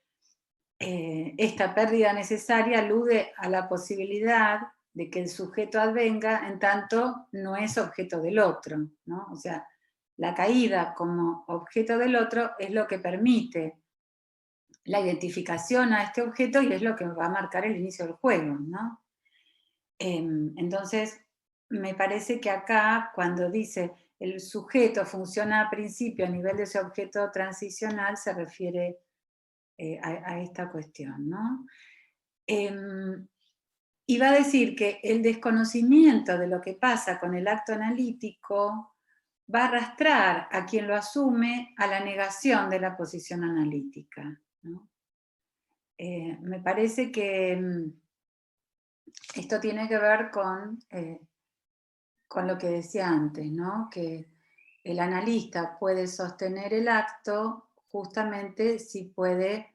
esta pérdida necesaria alude a la posibilidad de que el sujeto advenga en tanto no es objeto del otro, ¿no? O sea, la caída como objeto del otro es lo que permite la identificación a este objeto y es lo que va a marcar el inicio del juego, ¿no? Entonces, me parece que acá, cuando dice el sujeto funciona a principio a nivel de ese objeto transicional, se refiere a esta cuestión, ¿no? Y va a decir que el desconocimiento de lo que pasa con el acto analítico va a arrastrar a quien lo asume a la negación de la posición analítica, ¿no? Me parece que esto tiene que ver con con lo que decía antes, ¿no? Que el analista puede sostener el acto justamente si puede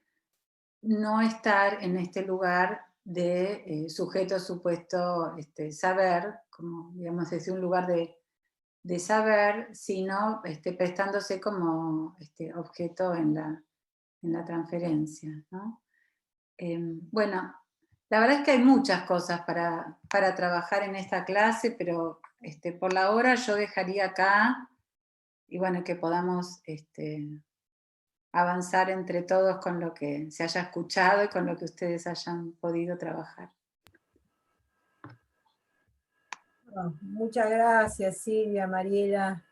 no estar en este lugar de sujeto supuesto saber, como digamos decir, un lugar de saber, sino prestándose como objeto en la transferencia, ¿no? Bueno, la verdad es que hay muchas cosas para trabajar en esta clase, pero por la hora yo dejaría acá, y bueno, que podamos avanzar entre todos con lo que se haya escuchado y con lo que ustedes hayan podido trabajar. Bueno, muchas gracias, Silvia, Mariela.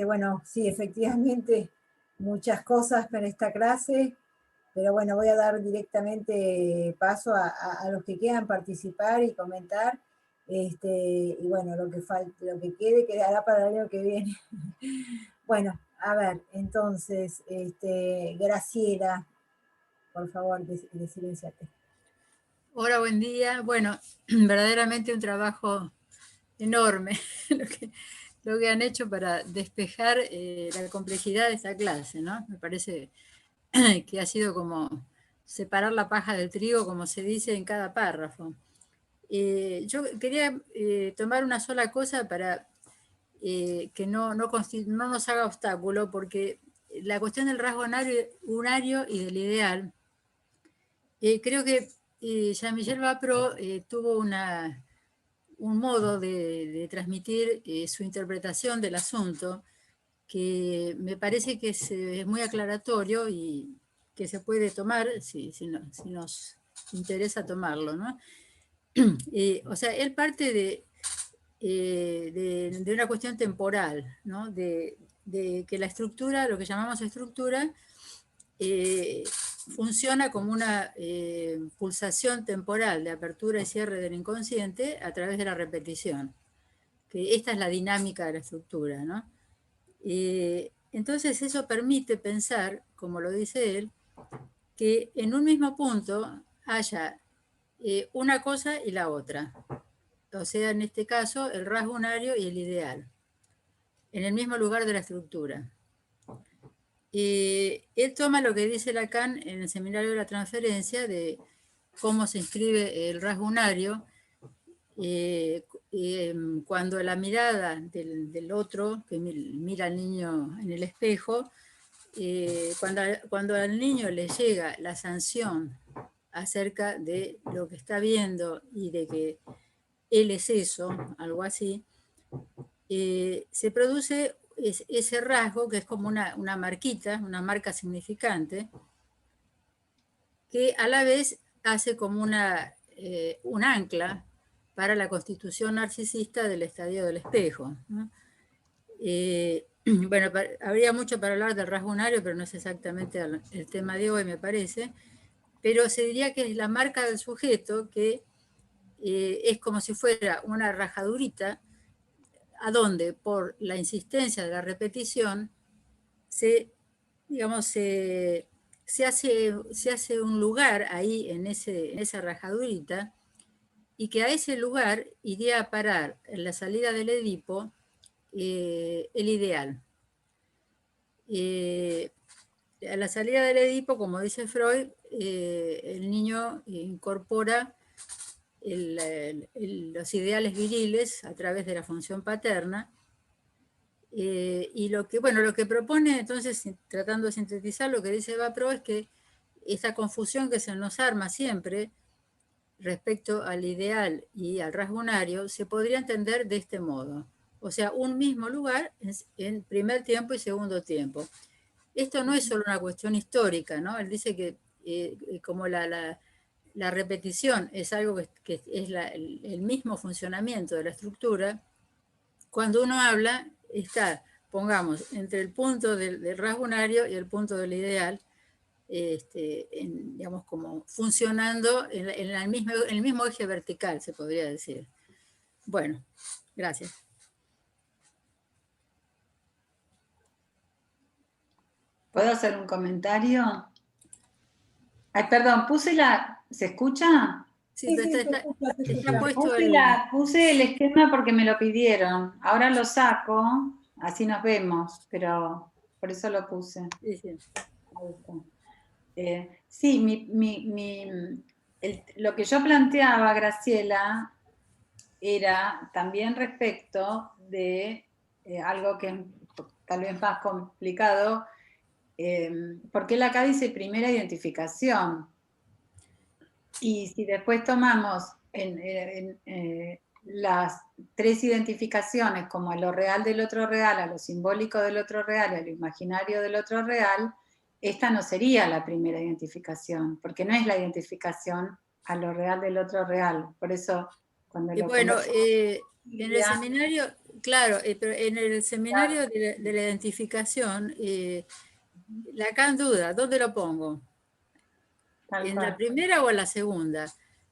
Bueno, sí, efectivamente, muchas cosas para esta clase, pero bueno, voy a dar directamente paso a los que quieran participar y comentar. Y bueno, lo que quede quedará para el año que viene. Bueno, a ver, entonces, Graciela, por favor, silenciate. Hola, buen día. Bueno, verdaderamente un trabajo enorme lo que han hecho para despejar la complejidad de esta clase, ¿no? Me parece que ha sido como separar la paja del trigo, como se dice en cada párrafo. Yo quería tomar una sola cosa para que no nos haga obstáculo, porque la cuestión del rasgo unario y del ideal, creo que Jean-Michel Bapro tuvo un modo de transmitir su interpretación del asunto que me parece que es muy aclaratorio y que se puede tomar si nos interesa tomarlo, ¿no? O sea, él parte de una cuestión temporal, ¿no? De que la estructura, lo que llamamos estructura, funciona como una pulsación temporal de apertura y cierre del inconsciente a través de la repetición. Que esta es la dinámica de la estructura, ¿no? Entonces eso permite pensar, como lo dice él, que en un mismo punto haya una cosa y la otra. O sea, en este caso, el rasgo unario y el ideal, en el mismo lugar de la estructura. Él toma lo que dice Lacan en el seminario de la transferencia de cómo se inscribe el rasgo unario cuando la mirada del otro, que mira al niño en el espejo, cuando al niño le llega la sanción acerca de lo que está viendo y de que él es eso, algo así, se produce ese rasgo que es como una marquita, una marca significante, que a la vez hace como un ancla para la constitución narcisista del estadio del espejo, ¿no? Bueno, habría mucho para hablar del rasgo unario, pero no es exactamente el tema de hoy, me parece, pero se diría que es la marca del sujeto que es como si fuera una rajadurita a donde por la insistencia de la repetición se hace un lugar ahí en esa rajadurita, y que a ese lugar iría a parar en la salida del Edipo el ideal. A la salida del Edipo, como dice Freud, el niño incorpora los ideales viriles a través de la función paterna, y lo que propone entonces, tratando de sintetizar lo que dice Bapro, es que esta confusión que se nos arma siempre respecto al ideal y al rasgo unario se podría entender de este modo. O sea, un mismo lugar en primer tiempo y segundo tiempo. Esto no es solo una cuestión histórica, ¿no? Él dice que como la repetición es algo que es el mismo funcionamiento de la estructura, cuando uno habla está, pongamos, entre el punto del rasgo unario y el punto del ideal, digamos, como funcionando en el mismo eje vertical, se podría decir. Bueno, gracias. ¿Puedo hacer un comentario? Ay, perdón, ¿se escucha? Sí, pero está puesto Puse el esquema porque me lo pidieron. Ahora lo saco, así nos vemos, pero por eso lo puse. Sí, sí. Ahí está. Sí, lo que yo planteaba, Graciela, era también respecto de algo que es tal vez más complicado, porque él acá dice primera identificación. Y si después tomamos las tres identificaciones como a lo real del otro real, a lo simbólico del otro real y a lo imaginario del otro real, esta no sería la primera identificación, porque no es la identificación a lo real del otro real. Por eso, cuando lo Bueno, conversamos, en el seminario, claro, pero en el seminario de la identificación, Lacan duda, ¿dónde lo pongo? ¿En la primera o en la segunda?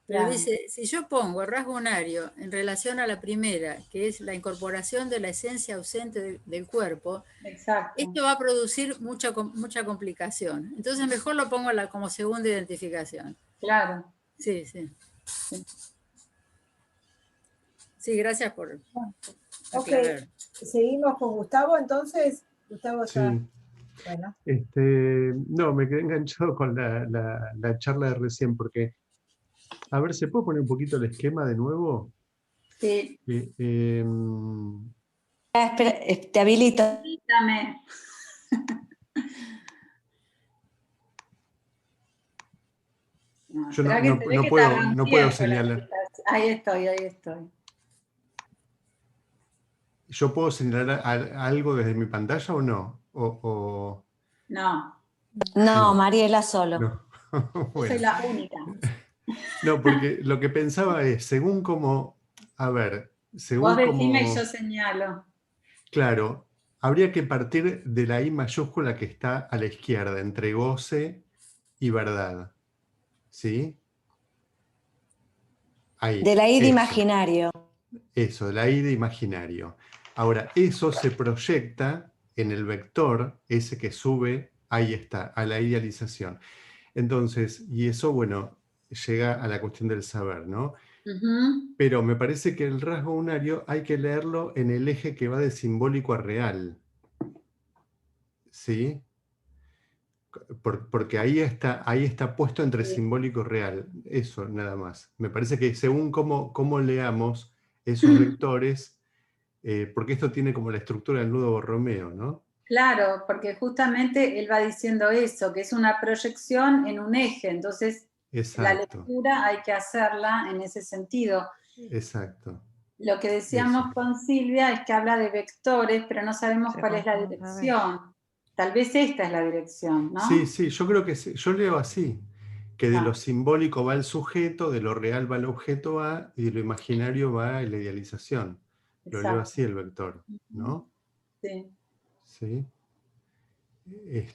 Pero Claro. dice, si yo pongo el rasgo unario en relación a la primera, que es la incorporación de la esencia ausente del cuerpo, Exacto. esto va a producir mucha complicación. Entonces mejor lo pongo como segunda identificación. Claro. Sí, sí. Sí, gracias por aclarar. Ok, seguimos con Gustavo, entonces. Gustavo está... Sí. Bueno. No, me quedé enganchado con la charla de recién, porque, a ver, ¿se puede poner un poquito el esquema de nuevo? Sí. Espera, te habilito. Dame. Yo no puedo señalar. Ahí estoy. ¿Yo puedo señalar algo desde mi pantalla o no? No. No, Mariela solo. No. Yo soy la única. No, porque lo que pensaba es, según como, a ver, según vos decime como... y yo señalo. Claro, habría que partir de la I mayúscula que está a la izquierda, entre goce y verdad. ¿Sí? Ahí. De la id eso. imaginario. Eso, de la I de imaginario. Ahora, eso se proyecta en el vector, ese que sube, ahí está, a la idealización. Entonces, y eso, bueno, llega a la cuestión del saber, ¿no? Pero me parece que el rasgo unario hay que leerlo en el eje que va de simbólico a real. ¿Sí? Porque ahí está puesto entre simbólico y real. Eso, nada más. Me parece que según cómo leamos esos vectores, porque esto tiene como la estructura del nudo Borromeo, ¿no? Claro, porque justamente él va diciendo eso, que es una proyección en un eje, entonces la lectura hay que hacerla en ese sentido. Exacto. Lo que decíamos con Silvia es que habla de vectores, pero no sabemos cuál es la dirección. Tal vez esta es la dirección, ¿no? Sí, yo creo que sí. Yo leo así, que de lo simbólico va el sujeto, de lo real va el objeto A, y de lo imaginario va la idealización. Lo leo así el vector, ¿no? Sí. Sí.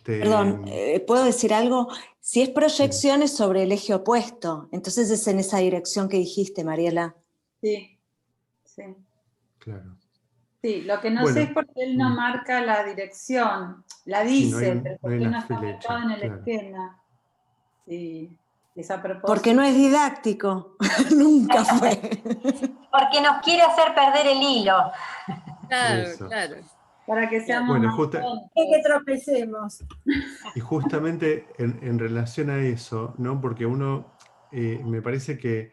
Perdón, ¿puedo decir algo? Si es proyección es sobre el eje opuesto, entonces es en esa dirección que dijiste, Mariela. Sí. Claro. Sí, lo que no sé es por qué él no marca la dirección. La dice, pero ¿por qué no está marcado en el esquema? Sí, es a propósito. Porque no es didáctico, nunca fue. Porque nos quiere hacer perder el hilo. Claro. Para que seamos más que tropecemos. Y justamente en relación a eso, ¿no? Porque uno, me parece que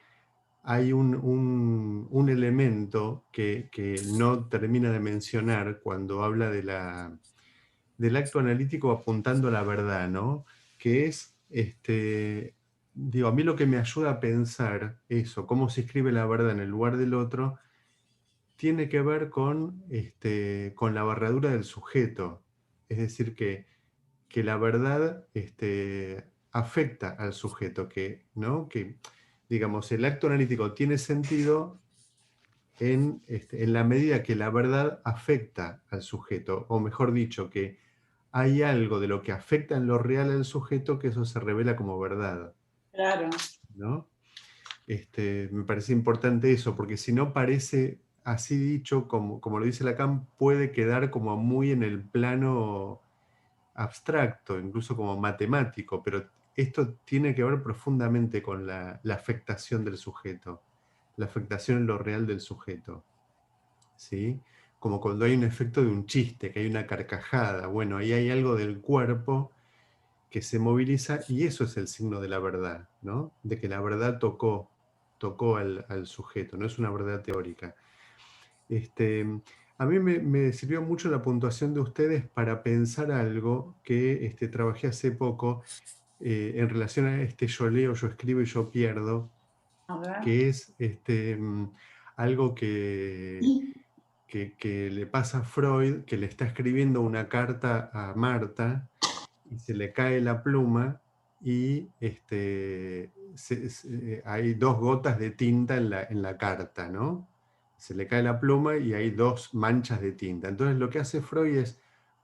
hay un elemento que no termina de mencionar cuando habla del acto analítico apuntando a la verdad, ¿no? Que es, a mí lo que me ayuda a pensar eso, cómo se escribe la verdad en el lugar del otro, tiene que ver con la barradura del sujeto. Es decir, que la verdad afecta al sujeto, ¿no? Que, digamos, el acto analítico tiene sentido en la medida que la verdad afecta al sujeto, o mejor dicho, que hay algo de lo que afecta en lo real al sujeto que eso se revela como verdad. Claro. ¿No? Me parece importante eso, porque si no parece, así dicho, como lo dice Lacan, puede quedar como muy en el plano abstracto, incluso como matemático, pero esto tiene que ver profundamente con la afectación del sujeto, la afectación en lo real del sujeto, ¿sí? Como cuando hay un efecto de un chiste, que hay una carcajada, bueno, ahí hay algo del cuerpo que se moviliza y eso es el signo de la verdad, ¿no? De que la verdad tocó al sujeto, no es una verdad teórica. A mí me sirvió mucho la puntuación de ustedes para pensar algo que trabajé hace poco en relación a yo leo, yo escribo y yo pierdo, que es algo que le pasa a Freud, que le está escribiendo una carta a Marta y se le cae la pluma y hay 2 gotas de tinta en la carta, ¿no? Se le cae la pluma y hay 2 manchas de tinta. Entonces lo que hace Freud es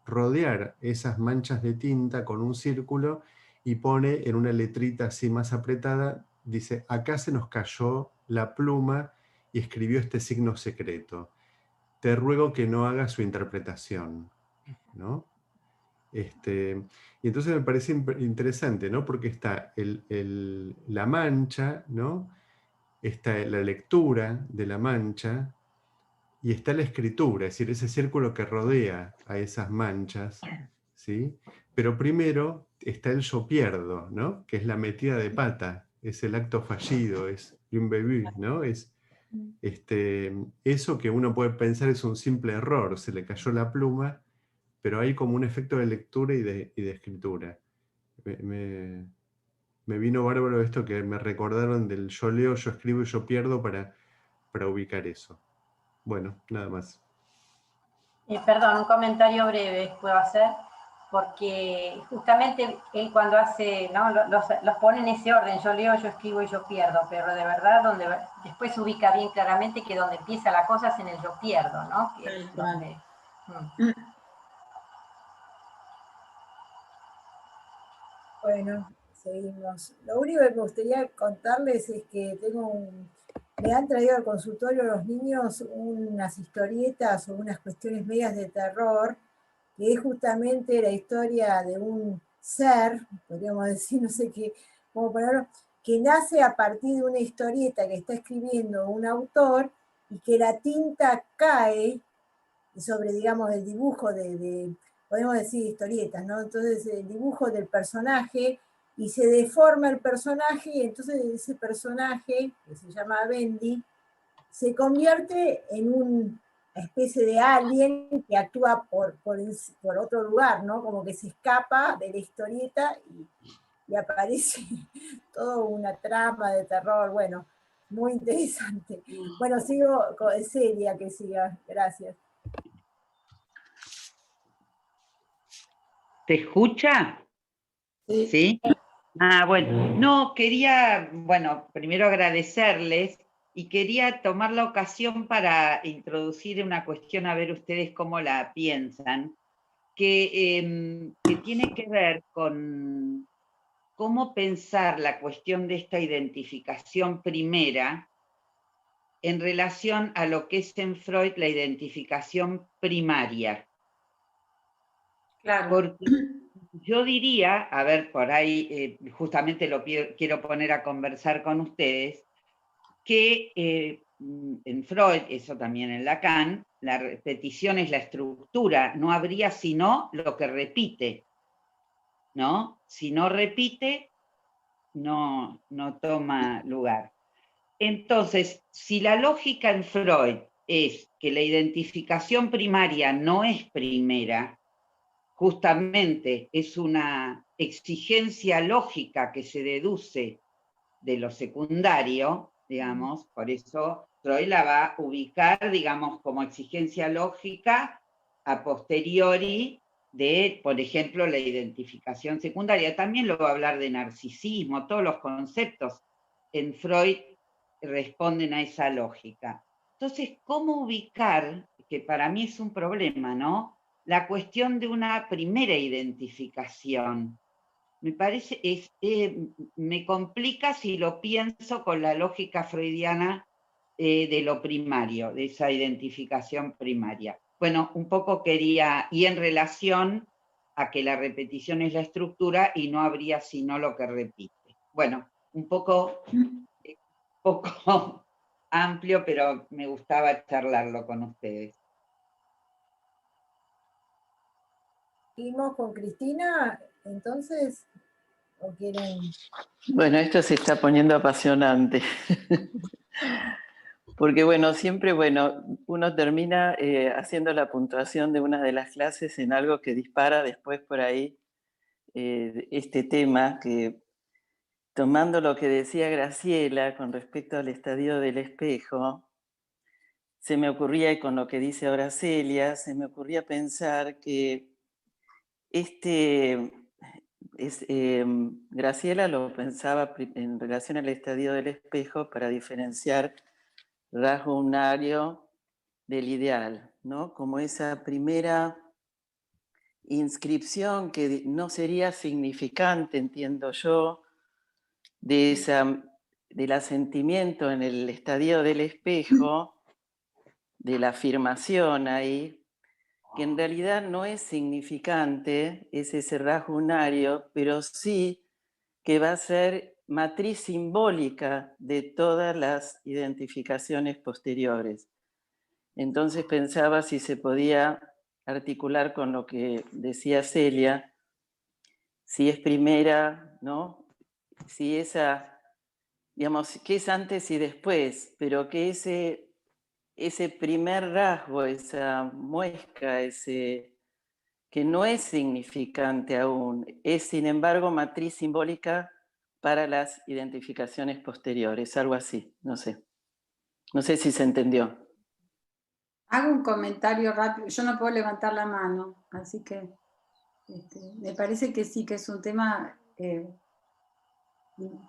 rodear esas manchas de tinta con un círculo y pone en una letrita así más apretada, dice, acá se nos cayó la pluma y escribió este signo secreto. Te ruego que no hagas su interpretación, ¿no? Y entonces me parece interesante, ¿no? Porque está la mancha, ¿no? Está la lectura de la mancha y está la escritura, es decir, ese círculo que rodea a esas manchas, ¿sí? Pero primero está el yo pierdo, ¿no? Que es la metida de pata, es el acto fallido, es un bebé, ¿no? Es eso que uno puede pensar es un simple error, se le cayó la pluma, pero hay como un efecto de lectura y de escritura. Me vino bárbaro esto que me recordaron del yo leo, yo escribo y yo pierdo para ubicar eso. Bueno, nada más. Perdón, un comentario breve puedo hacer, porque justamente él cuando hace, ¿no? los pone en ese orden, yo leo, yo escribo y yo pierdo, pero de verdad donde después se ubica bien claramente que donde empieza la cosa es en el yo pierdo, ¿no? Que es donde, Bueno, seguimos. Lo único que me gustaría contarles es que me han traído al consultorio los niños unas historietas o unas cuestiones medias de terror, que es justamente la historia de un ser, podríamos decir, no sé qué, cómo ponerlo, que nace a partir de una historieta que está escribiendo un autor y que la tinta cae sobre, digamos, el dibujo podemos decir historietas, ¿no? Entonces el dibujo del personaje y se deforma el personaje y entonces ese personaje, que se llama Bendy, se convierte en una especie de alien que actúa por otro lugar, ¿no? Como que se escapa de la historieta y aparece toda una trama de terror, bueno, muy interesante. Bueno, sigo con Celia, que siga, gracias. ¿Se escucha? ¿Sí? Ah, bueno. No, quería, bueno, primero agradecerles y quería tomar la ocasión para introducir una cuestión, a ver ustedes cómo la piensan, que tiene que ver con cómo pensar la cuestión de esta identificación primera en relación a lo que es en Freud la identificación primaria. Claro. Porque yo diría, a ver, por ahí justamente quiero poner a conversar con ustedes, que en Freud, eso también en Lacan, la repetición es la estructura, no habría sino lo que repite, ¿no? Si no repite, no toma lugar. Entonces, si la lógica en Freud es que la identificación primaria no es primera, justamente es una exigencia lógica que se deduce de lo secundario, digamos, por eso Freud la va a ubicar, digamos, como exigencia lógica a posteriori de, por ejemplo, la identificación secundaria. También lo va a hablar de narcisismo, todos los conceptos en Freud responden a esa lógica. Entonces, ¿cómo ubicar, que para mí es un problema, ¿no?, la cuestión de una primera identificación? Me parece, me complica si lo pienso con la lógica freudiana de lo primario, de esa identificación primaria. Bueno, un poco quería, y en relación a que la repetición es la estructura y no habría sino lo que repite. Bueno, un poco amplio, pero me gustaba charlarlo con ustedes. ¿Seguimos con Cristina, entonces? ¿O quieren...? Bueno, esto se está poniendo apasionante. Porque bueno, siempre uno termina haciendo la puntuación de una de las clases en algo que dispara después por ahí este tema, que tomando lo que decía Graciela con respecto al estadio del espejo, se me ocurría, y con lo que dice ahora Celia, se me ocurría pensar que Graciela lo pensaba en relación al estadio del espejo para diferenciar rasgo unario del ideal, ¿no? Como esa primera inscripción que no sería significante, entiendo yo, del asentimiento en el estadio del espejo, de la afirmación ahí, que en realidad no es significante, es ese rasgo unario, pero sí que va a ser matriz simbólica de todas las identificaciones posteriores. Entonces pensaba si se podía articular con lo que decía Celia, si es primera, ¿no? Si esa, digamos, que es antes y después, pero que ese primer rasgo, esa muesca, que no es significante aún, es sin embargo matriz simbólica para las identificaciones posteriores, algo así, no sé. No sé si se entendió. Hago un comentario rápido, yo no puedo levantar la mano, así que me parece que sí, que es un tema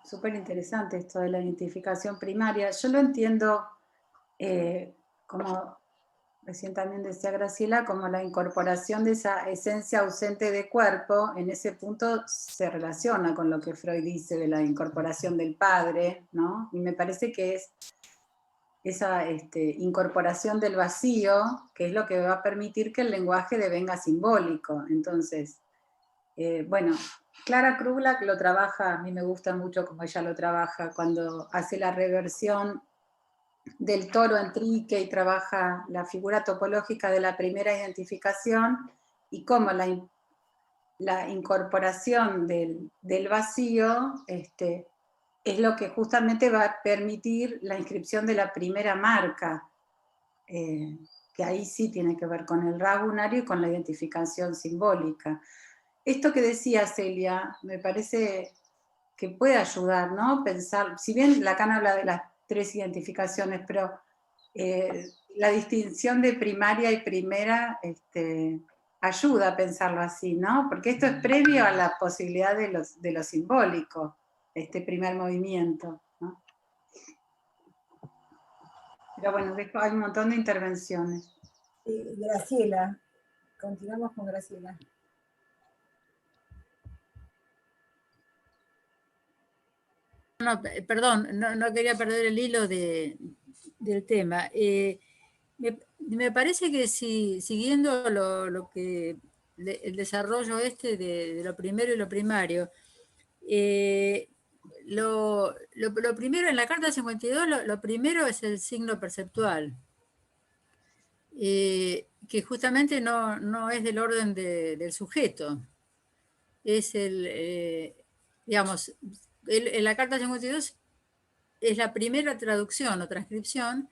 súper interesante esto de la identificación primaria. Yo lo entiendo como recién también decía Graciela, como la incorporación de esa esencia ausente de cuerpo, en ese punto se relaciona con lo que Freud dice de la incorporación del padre, ¿no? Y me parece que es esa incorporación del vacío, que es lo que va a permitir que el lenguaje devenga simbólico. Entonces, bueno, Clara Kruglack lo trabaja, a mí me gusta mucho como ella lo trabaja, cuando hace la reversión del toro Enrique y trabaja la figura topológica de la primera identificación y cómo la incorporación del vacío es lo que justamente va a permitir la inscripción de la primera marca, que ahí sí tiene que ver con el rasgo unario y con la identificación simbólica. Esto que decía Celia, me parece que puede ayudar, ¿no? Pensar, si bien Lacan habla de las 3 identificaciones, pero la distinción de primaria y primera ayuda a pensarlo así, ¿no? Porque esto es previo a la posibilidad de lo simbólico, este primer movimiento, ¿no? Pero bueno, hay un montón de intervenciones. Graciela, continuamos con Graciela. No, perdón, no quería perder el hilo del tema. Me parece que si siguiendo lo que el desarrollo de lo primero y lo primario, lo primero en la carta 52, lo primero es el signo perceptual, que justamente no es del orden del sujeto. Es digamos, en la carta 52 es la primera traducción o transcripción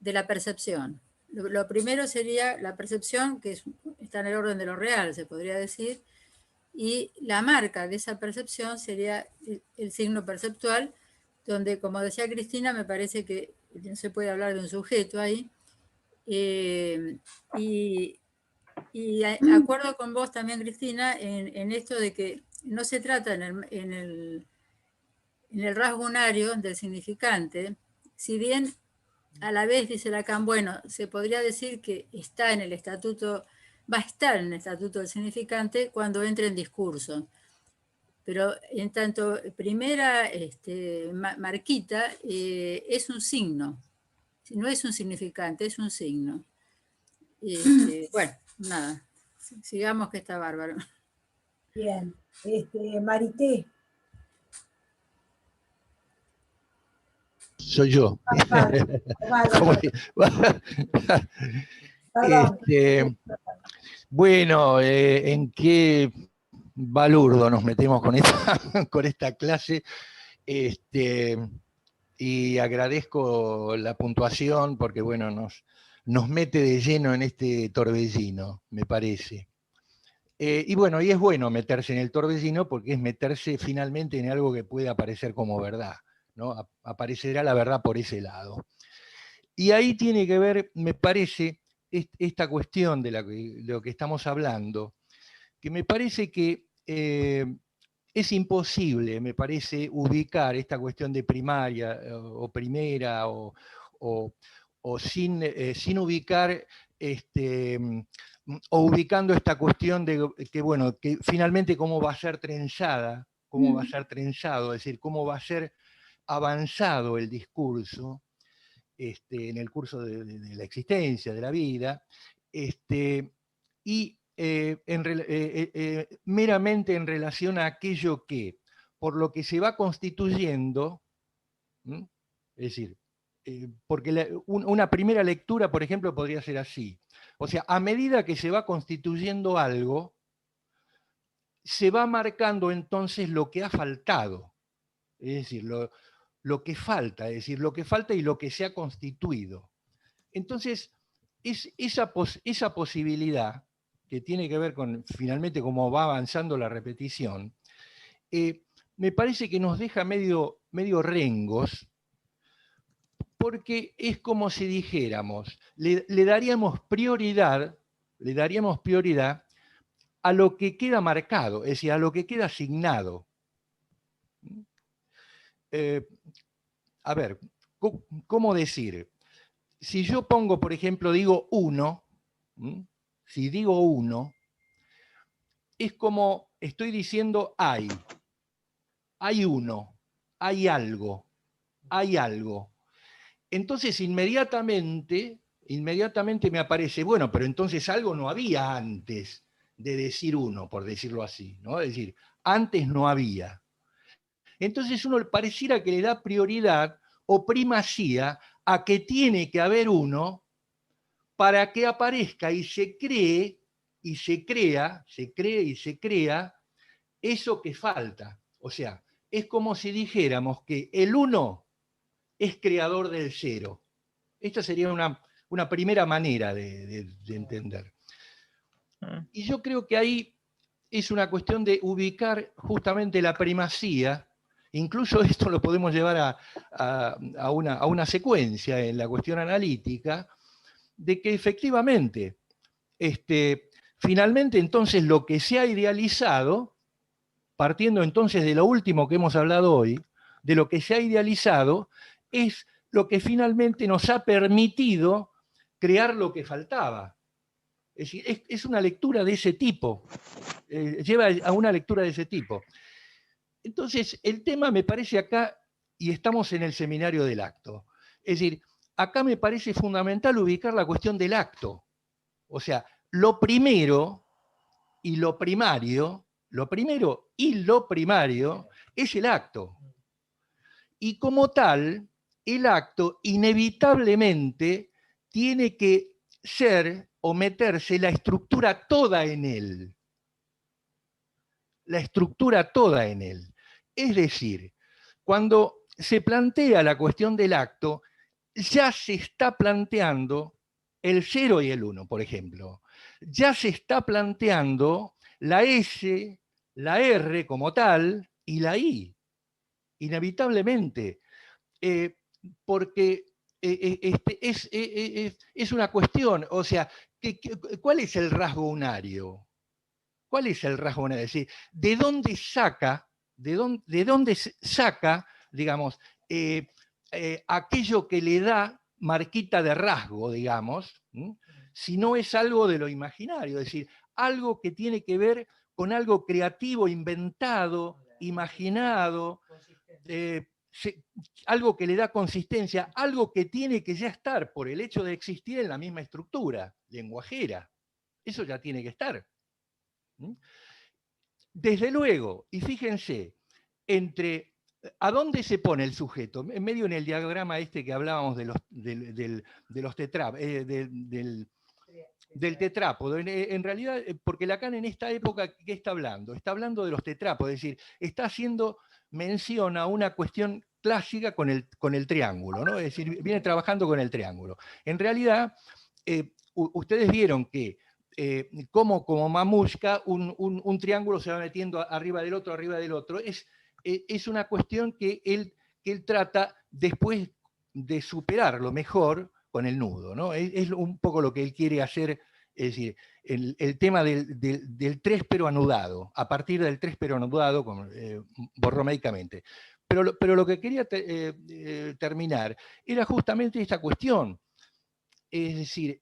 de la percepción. Lo primero sería la percepción, que está en el orden de lo real, se podría decir, y la marca de esa percepción sería el signo perceptual, donde, como decía Cristina, me parece que no se puede hablar de un sujeto ahí. Y acuerdo con vos también, Cristina, en esto de que no se trata en el rasgo unario del significante, si bien a la vez, dice Lacan, bueno, se podría decir que está en el estatuto, va a estar en el estatuto del significante cuando entre en discurso. Pero en tanto primera marquita es un signo, no es un significante, es un signo. Bueno, nada, sigamos que está bárbaro. Bien. Marité. Soy yo. Perdón. Bueno, ¿en qué balurdo nos metemos con con esta clase? Y agradezco la puntuación porque, bueno, nos mete de lleno en este torbellino, me parece. Y bueno, y es bueno meterse en el torbellino porque es meterse finalmente en algo que puede aparecer como verdad, ¿no? Aparecerá la verdad por ese lado. Y ahí tiene que ver, me parece, esta cuestión de lo que estamos hablando, que me parece que es imposible, me parece, ubicar esta cuestión de primaria o primera o sin ubicar o ubicando esta cuestión de que, bueno, que finalmente cómo va a ser trenzada, cómo va a ser trenzado, es decir, cómo va a ser avanzado el discurso en el curso de la existencia, de la vida, y meramente en relación a aquello que, por lo que se va constituyendo, ¿m? Es decir, porque una primera lectura, por ejemplo, podría ser así. O sea, a medida que se va constituyendo algo, se va marcando entonces lo que ha faltado. Es decir, lo que falta, es decir, lo que falta y lo que se ha constituido. Entonces, esa posibilidad, que tiene que ver con finalmente cómo va avanzando la repetición, me parece que nos deja medio rengos, porque es como si dijéramos, le daríamos prioridad a lo que queda marcado, es decir, a lo que queda asignado. A ver, ¿cómo decir? Si yo pongo, por ejemplo, digo uno, si digo uno, es como estoy diciendo hay uno, hay algo. Entonces inmediatamente me aparece, bueno, pero entonces algo no había antes de decir uno, por decirlo así, ¿no? Es decir, antes no había. Entonces uno pareciera que le da prioridad o primacía a que tiene que haber uno para que aparezca y se cree y se crea eso que falta. O sea, es como si dijéramos que el uno es creador del cero. Esta sería una primera manera de entender. Y yo creo que ahí es una cuestión de ubicar justamente la primacía. Incluso esto lo podemos llevar a una secuencia en la cuestión analítica, de que efectivamente, finalmente entonces lo que se ha idealizado, partiendo entonces de lo último que hemos hablado hoy, de lo que se ha idealizado, es lo que finalmente nos ha permitido crear lo que faltaba. Es decir, es una lectura de ese tipo, lleva a una lectura de ese tipo. Entonces, el tema me parece acá, y estamos en el seminario del acto, es decir, acá me parece fundamental ubicar la cuestión del acto. O sea, lo primero y lo primario es el acto. Y como tal, el acto inevitablemente tiene que ser o meterse la estructura toda en él. La estructura toda en él. Es decir, cuando se plantea la cuestión del acto, ya se está planteando el 0 y el 1, por ejemplo. Ya se está planteando la S, la R como tal y la I, inevitablemente. Porque es una cuestión, o sea, ¿cuál es el rasgo unario? ¿Cuál es el rasgo unario? Es decir, ¿de dónde saca, digamos, aquello que le da marquita de rasgo, digamos, si no es algo de lo imaginario? Es decir, algo que tiene que ver con algo creativo, inventado, imaginado, algo que le da consistencia, algo que tiene que ya estar por el hecho de existir en la misma estructura lenguajera. Eso ya tiene que estar. Desde luego, y fíjense, ¿a dónde se pone el sujeto? En medio en el diagrama este que hablábamos de los del tetrápodo. En realidad, porque Lacan en esta época, ¿qué está hablando? Está hablando de los tetrápodos, es decir, está haciendo mención a una cuestión clásica con el triángulo, ¿no? Es decir, viene trabajando con el triángulo. En realidad, ustedes vieron que como mamushka, un triángulo se va metiendo arriba del otro, es una cuestión que él trata después de superarlo mejor con el nudo, ¿no? Es un poco lo que él quiere hacer, es decir, el tema del tréspero anudado, a partir del tréspero anudado borroméicamente. Pero lo que quería terminar era justamente esta cuestión. Es decir,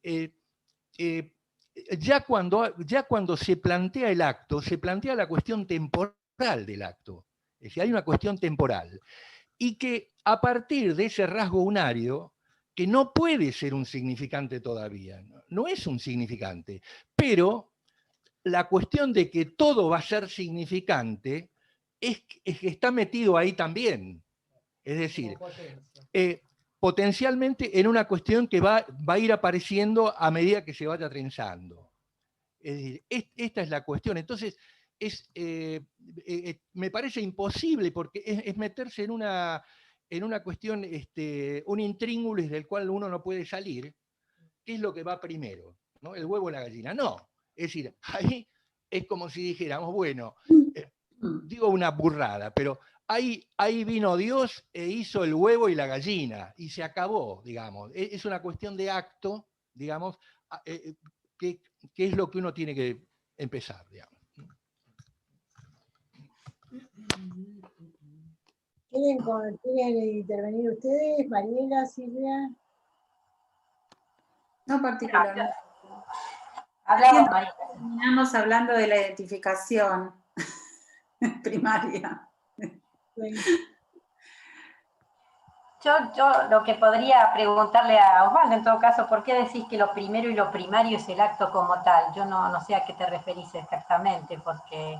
ya cuando se plantea el acto, se plantea la cuestión temporal del acto. Es decir, hay una cuestión temporal. Y que a partir de ese rasgo unario, que no puede ser un significante todavía, no es un significante, pero la cuestión de que todo va a ser significante es que está metido ahí también. Es decir, potencialmente en una cuestión que va a ir apareciendo a medida que se vaya trenzando. Es decir, esta es la cuestión. Entonces, me parece imposible porque es meterse en una cuestión, un intríngulis del cual uno no puede salir. ¿Qué es lo que va primero? ¿No? ¿El huevo o la gallina? No. Es decir, ahí es como si dijéramos, bueno, digo una burrada, pero ahí vino Dios e hizo el huevo y la gallina, y se acabó, digamos. Es una cuestión de acto, digamos, que es lo que uno tiene que empezar, digamos. ¿Quieren intervenir ustedes? Mariela, Silvia. No particularmente. Hablamos, Mariela. Terminamos hablando de la identificación primaria. Yo lo que podría preguntarle a Osvaldo, en todo caso, ¿por qué decís que lo primero y lo primario es el acto como tal? Yo no sé a qué te referís exactamente, porque...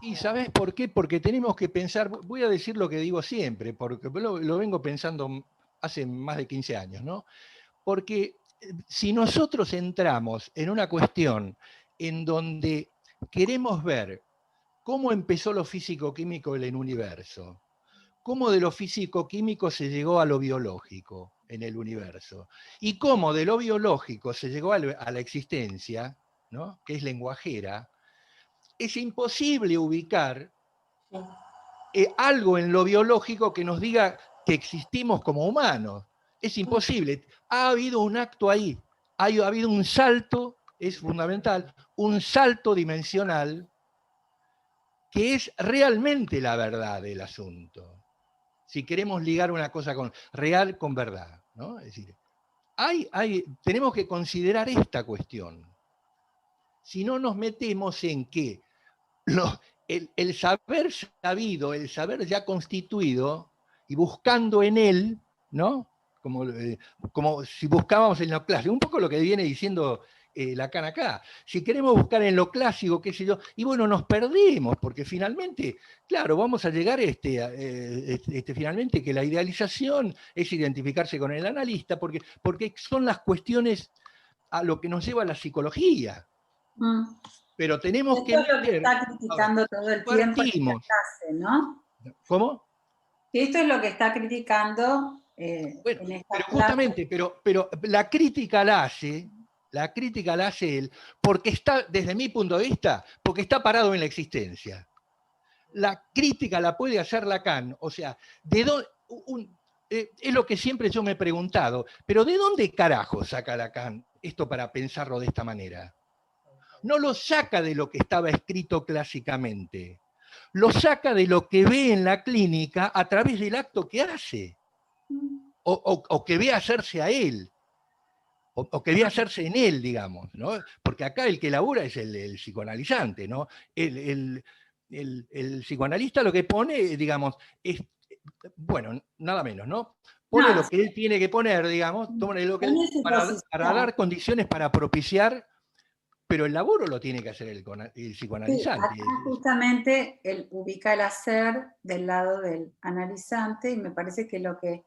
¿Y sabes por qué? Porque tenemos que pensar, voy a decir lo que digo siempre, porque lo vengo pensando hace más de 15 años, ¿no? Porque si nosotros entramos en una cuestión en donde queremos ver cómo empezó lo físico-químico en el universo, cómo de lo físico-químico se llegó a lo biológico en el universo, y cómo de lo biológico se llegó a la existencia, ¿no? Que es lenguajera, es imposible ubicar algo en lo biológico que nos diga que existimos como humanos. Es imposible. Ha habido un acto ahí, ha habido un salto, es fundamental, un salto dimensional que es realmente la verdad del asunto. Si queremos ligar una cosa real con verdad, ¿no? Es decir, tenemos que considerar esta cuestión. Si no nos metemos en que el saber sabido, el saber ya constituido, y buscando en él, ¿no? Como si buscábamos en lo clásico, un poco lo que viene diciendo Lacan acá. Si queremos buscar en lo clásico, qué sé yo, y bueno, nos perdemos, porque finalmente, claro, vamos a llegar finalmente que la idealización es identificarse con el analista, porque son las cuestiones a lo que nos lleva la psicología. Pero tenemos que... Esto es lo que está criticando todo el tiempo en la clase, ¿no? ¿Cómo? Esto es lo que está criticando bueno, en esta pero clase. justamente, pero la crítica la hace él porque está, desde mi punto de vista, porque está parado en la existencia. La crítica la puede hacer Lacan, o sea, es lo que siempre yo me he preguntado, pero ¿de dónde carajo saca Lacan esto para pensarlo de esta manera? No lo saca de lo que estaba escrito clásicamente, lo saca de lo que ve en la clínica a través del acto que hace, o que ve hacerse a él, o que ve hacerse en él, digamos, ¿no? Porque acá el que labura es el psicoanalizante, ¿no? El psicoanalista lo que pone, digamos, es, bueno, nada menos, ¿no? Pone lo que él tiene que poner, digamos, para dar condiciones para propiciar pero el laburo lo tiene que hacer el Sí, psicoanalizante. acá justamente él ubica el hacer del lado del analizante, y me parece que lo que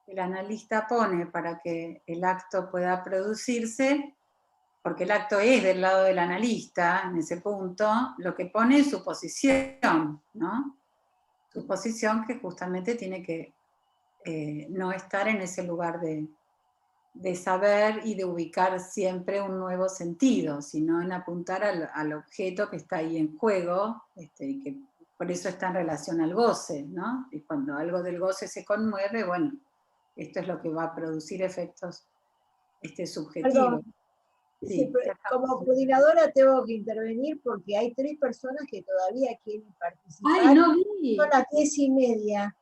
el analista pone para que el acto pueda producirse, porque el acto es del lado del analista en ese punto, lo que pone es su posición, ¿no? Su posición, que justamente tiene que no estar en ese lugar de saber y de ubicar siempre un nuevo sentido, sino en apuntar al objeto que está ahí en juego, y que por eso está en relación al goce, ¿no? Y cuando algo del goce se conmueve, bueno, esto es lo que va a producir efectos subjetivos. Perdón, Sí, como coordinadora tengo que intervenir porque hay 3 personas que todavía quieren participar. ¡Ay, no vi! Son las 10:30.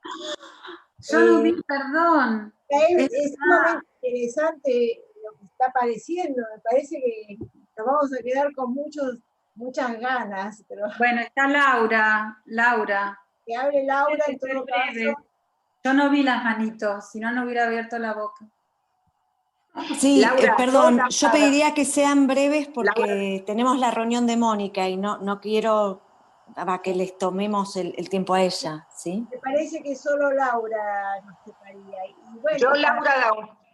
Yo no vi, perdón. Es sumamente interesante lo que está apareciendo. Me parece que nos vamos a quedar con muchas ganas. Pero bueno, está Laura. que hable Laura en todo caso. Yo no vi las manitos, si no, no hubiera abierto la boca. Sí, Laura, perdón, yo pediría que sean breves porque Laura, tenemos la reunión de Mónica y no quiero que les tomemos el tiempo a ella, ¿sí? Me parece que solo Laura nos tocaría. Y bueno, ¿yo Laura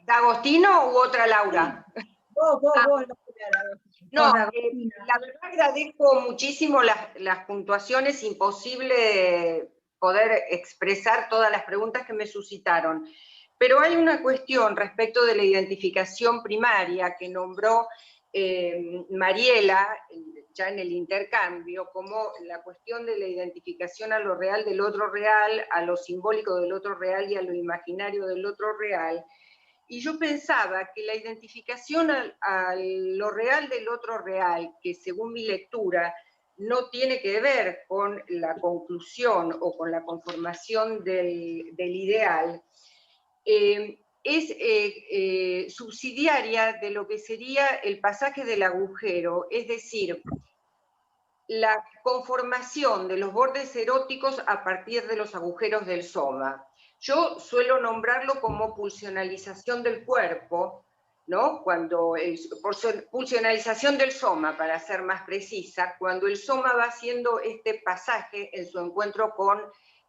D'Agostino u otra Laura? Vos, Laura. No, la verdad agradezco muchísimo las puntuaciones, imposible poder expresar todas las preguntas que me suscitaron. Pero hay una cuestión respecto de la identificación primaria que nombró Mariela, ya en el intercambio, como la cuestión de la identificación a lo real del otro real, a lo simbólico del otro real y a lo imaginario del otro real. Y yo pensaba que la identificación a lo real del otro real, que según mi lectura no tiene que ver con la conclusión o con la conformación del ideal, es subsidiaria de lo que sería el pasaje del agujero, es decir, la conformación de los bordes eróticos a partir de los agujeros del soma. Yo suelo nombrarlo como pulsionalización del cuerpo, ¿no? Pulsionalización del soma, para ser más precisa, cuando el soma va haciendo este pasaje en su encuentro con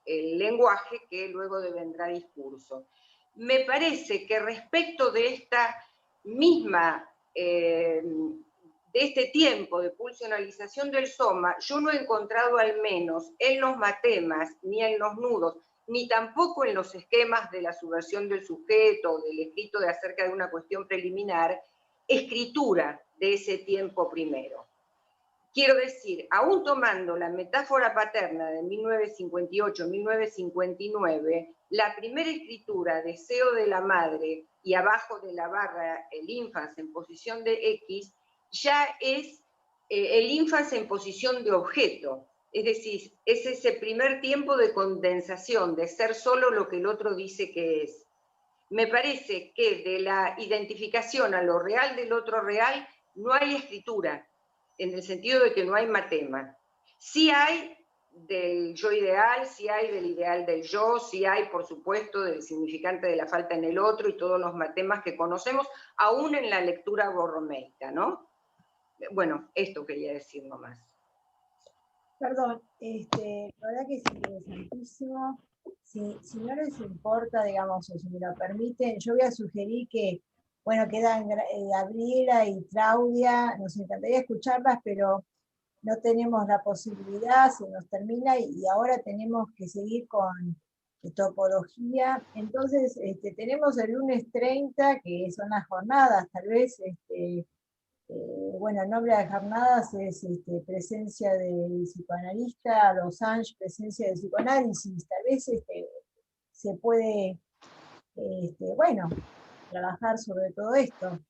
el lenguaje que luego devendrá discurso. Me parece que respecto de esta misma, de este tiempo de pulsionalización del soma, yo no he encontrado al menos en los matemas, ni en los nudos, ni tampoco en los esquemas de la subversión del sujeto, del escrito de acerca de una cuestión preliminar, escritura de ese tiempo primero. Quiero decir, aún tomando la metáfora paterna de 1958-1959, la primera escritura, deseo de la madre, y abajo de la barra el infans en posición de X, ya es el infans en posición de objeto. Es decir, es ese primer tiempo de condensación, de ser solo lo que el otro dice que es. Me parece que de la identificación a lo real del otro real no hay escritura, en el sentido de que no hay matema. Sí hay del yo ideal, sí hay del ideal del yo, sí hay, por supuesto, del significante de la falta en el otro y todos los matemas que conocemos, aún en la lectura borromeica, ¿no? Bueno, esto quería decir nomás. Perdón, la verdad que es interesantísimo. Si no les importa, digamos, o si me lo permiten, yo voy a sugerir que, bueno, quedan Gabriela y Claudia, nos encantaría escucharlas, pero no tenemos la posibilidad, se nos termina y ahora tenemos que seguir con topología. Entonces, tenemos el lunes 30, que son las jornadas, tal vez, bueno, el nombre de las jornadas es presencia del psicoanalista, Los Angeles, presencia del psicoanálisis, tal vez se puede, bueno, trabajar sobre todo esto.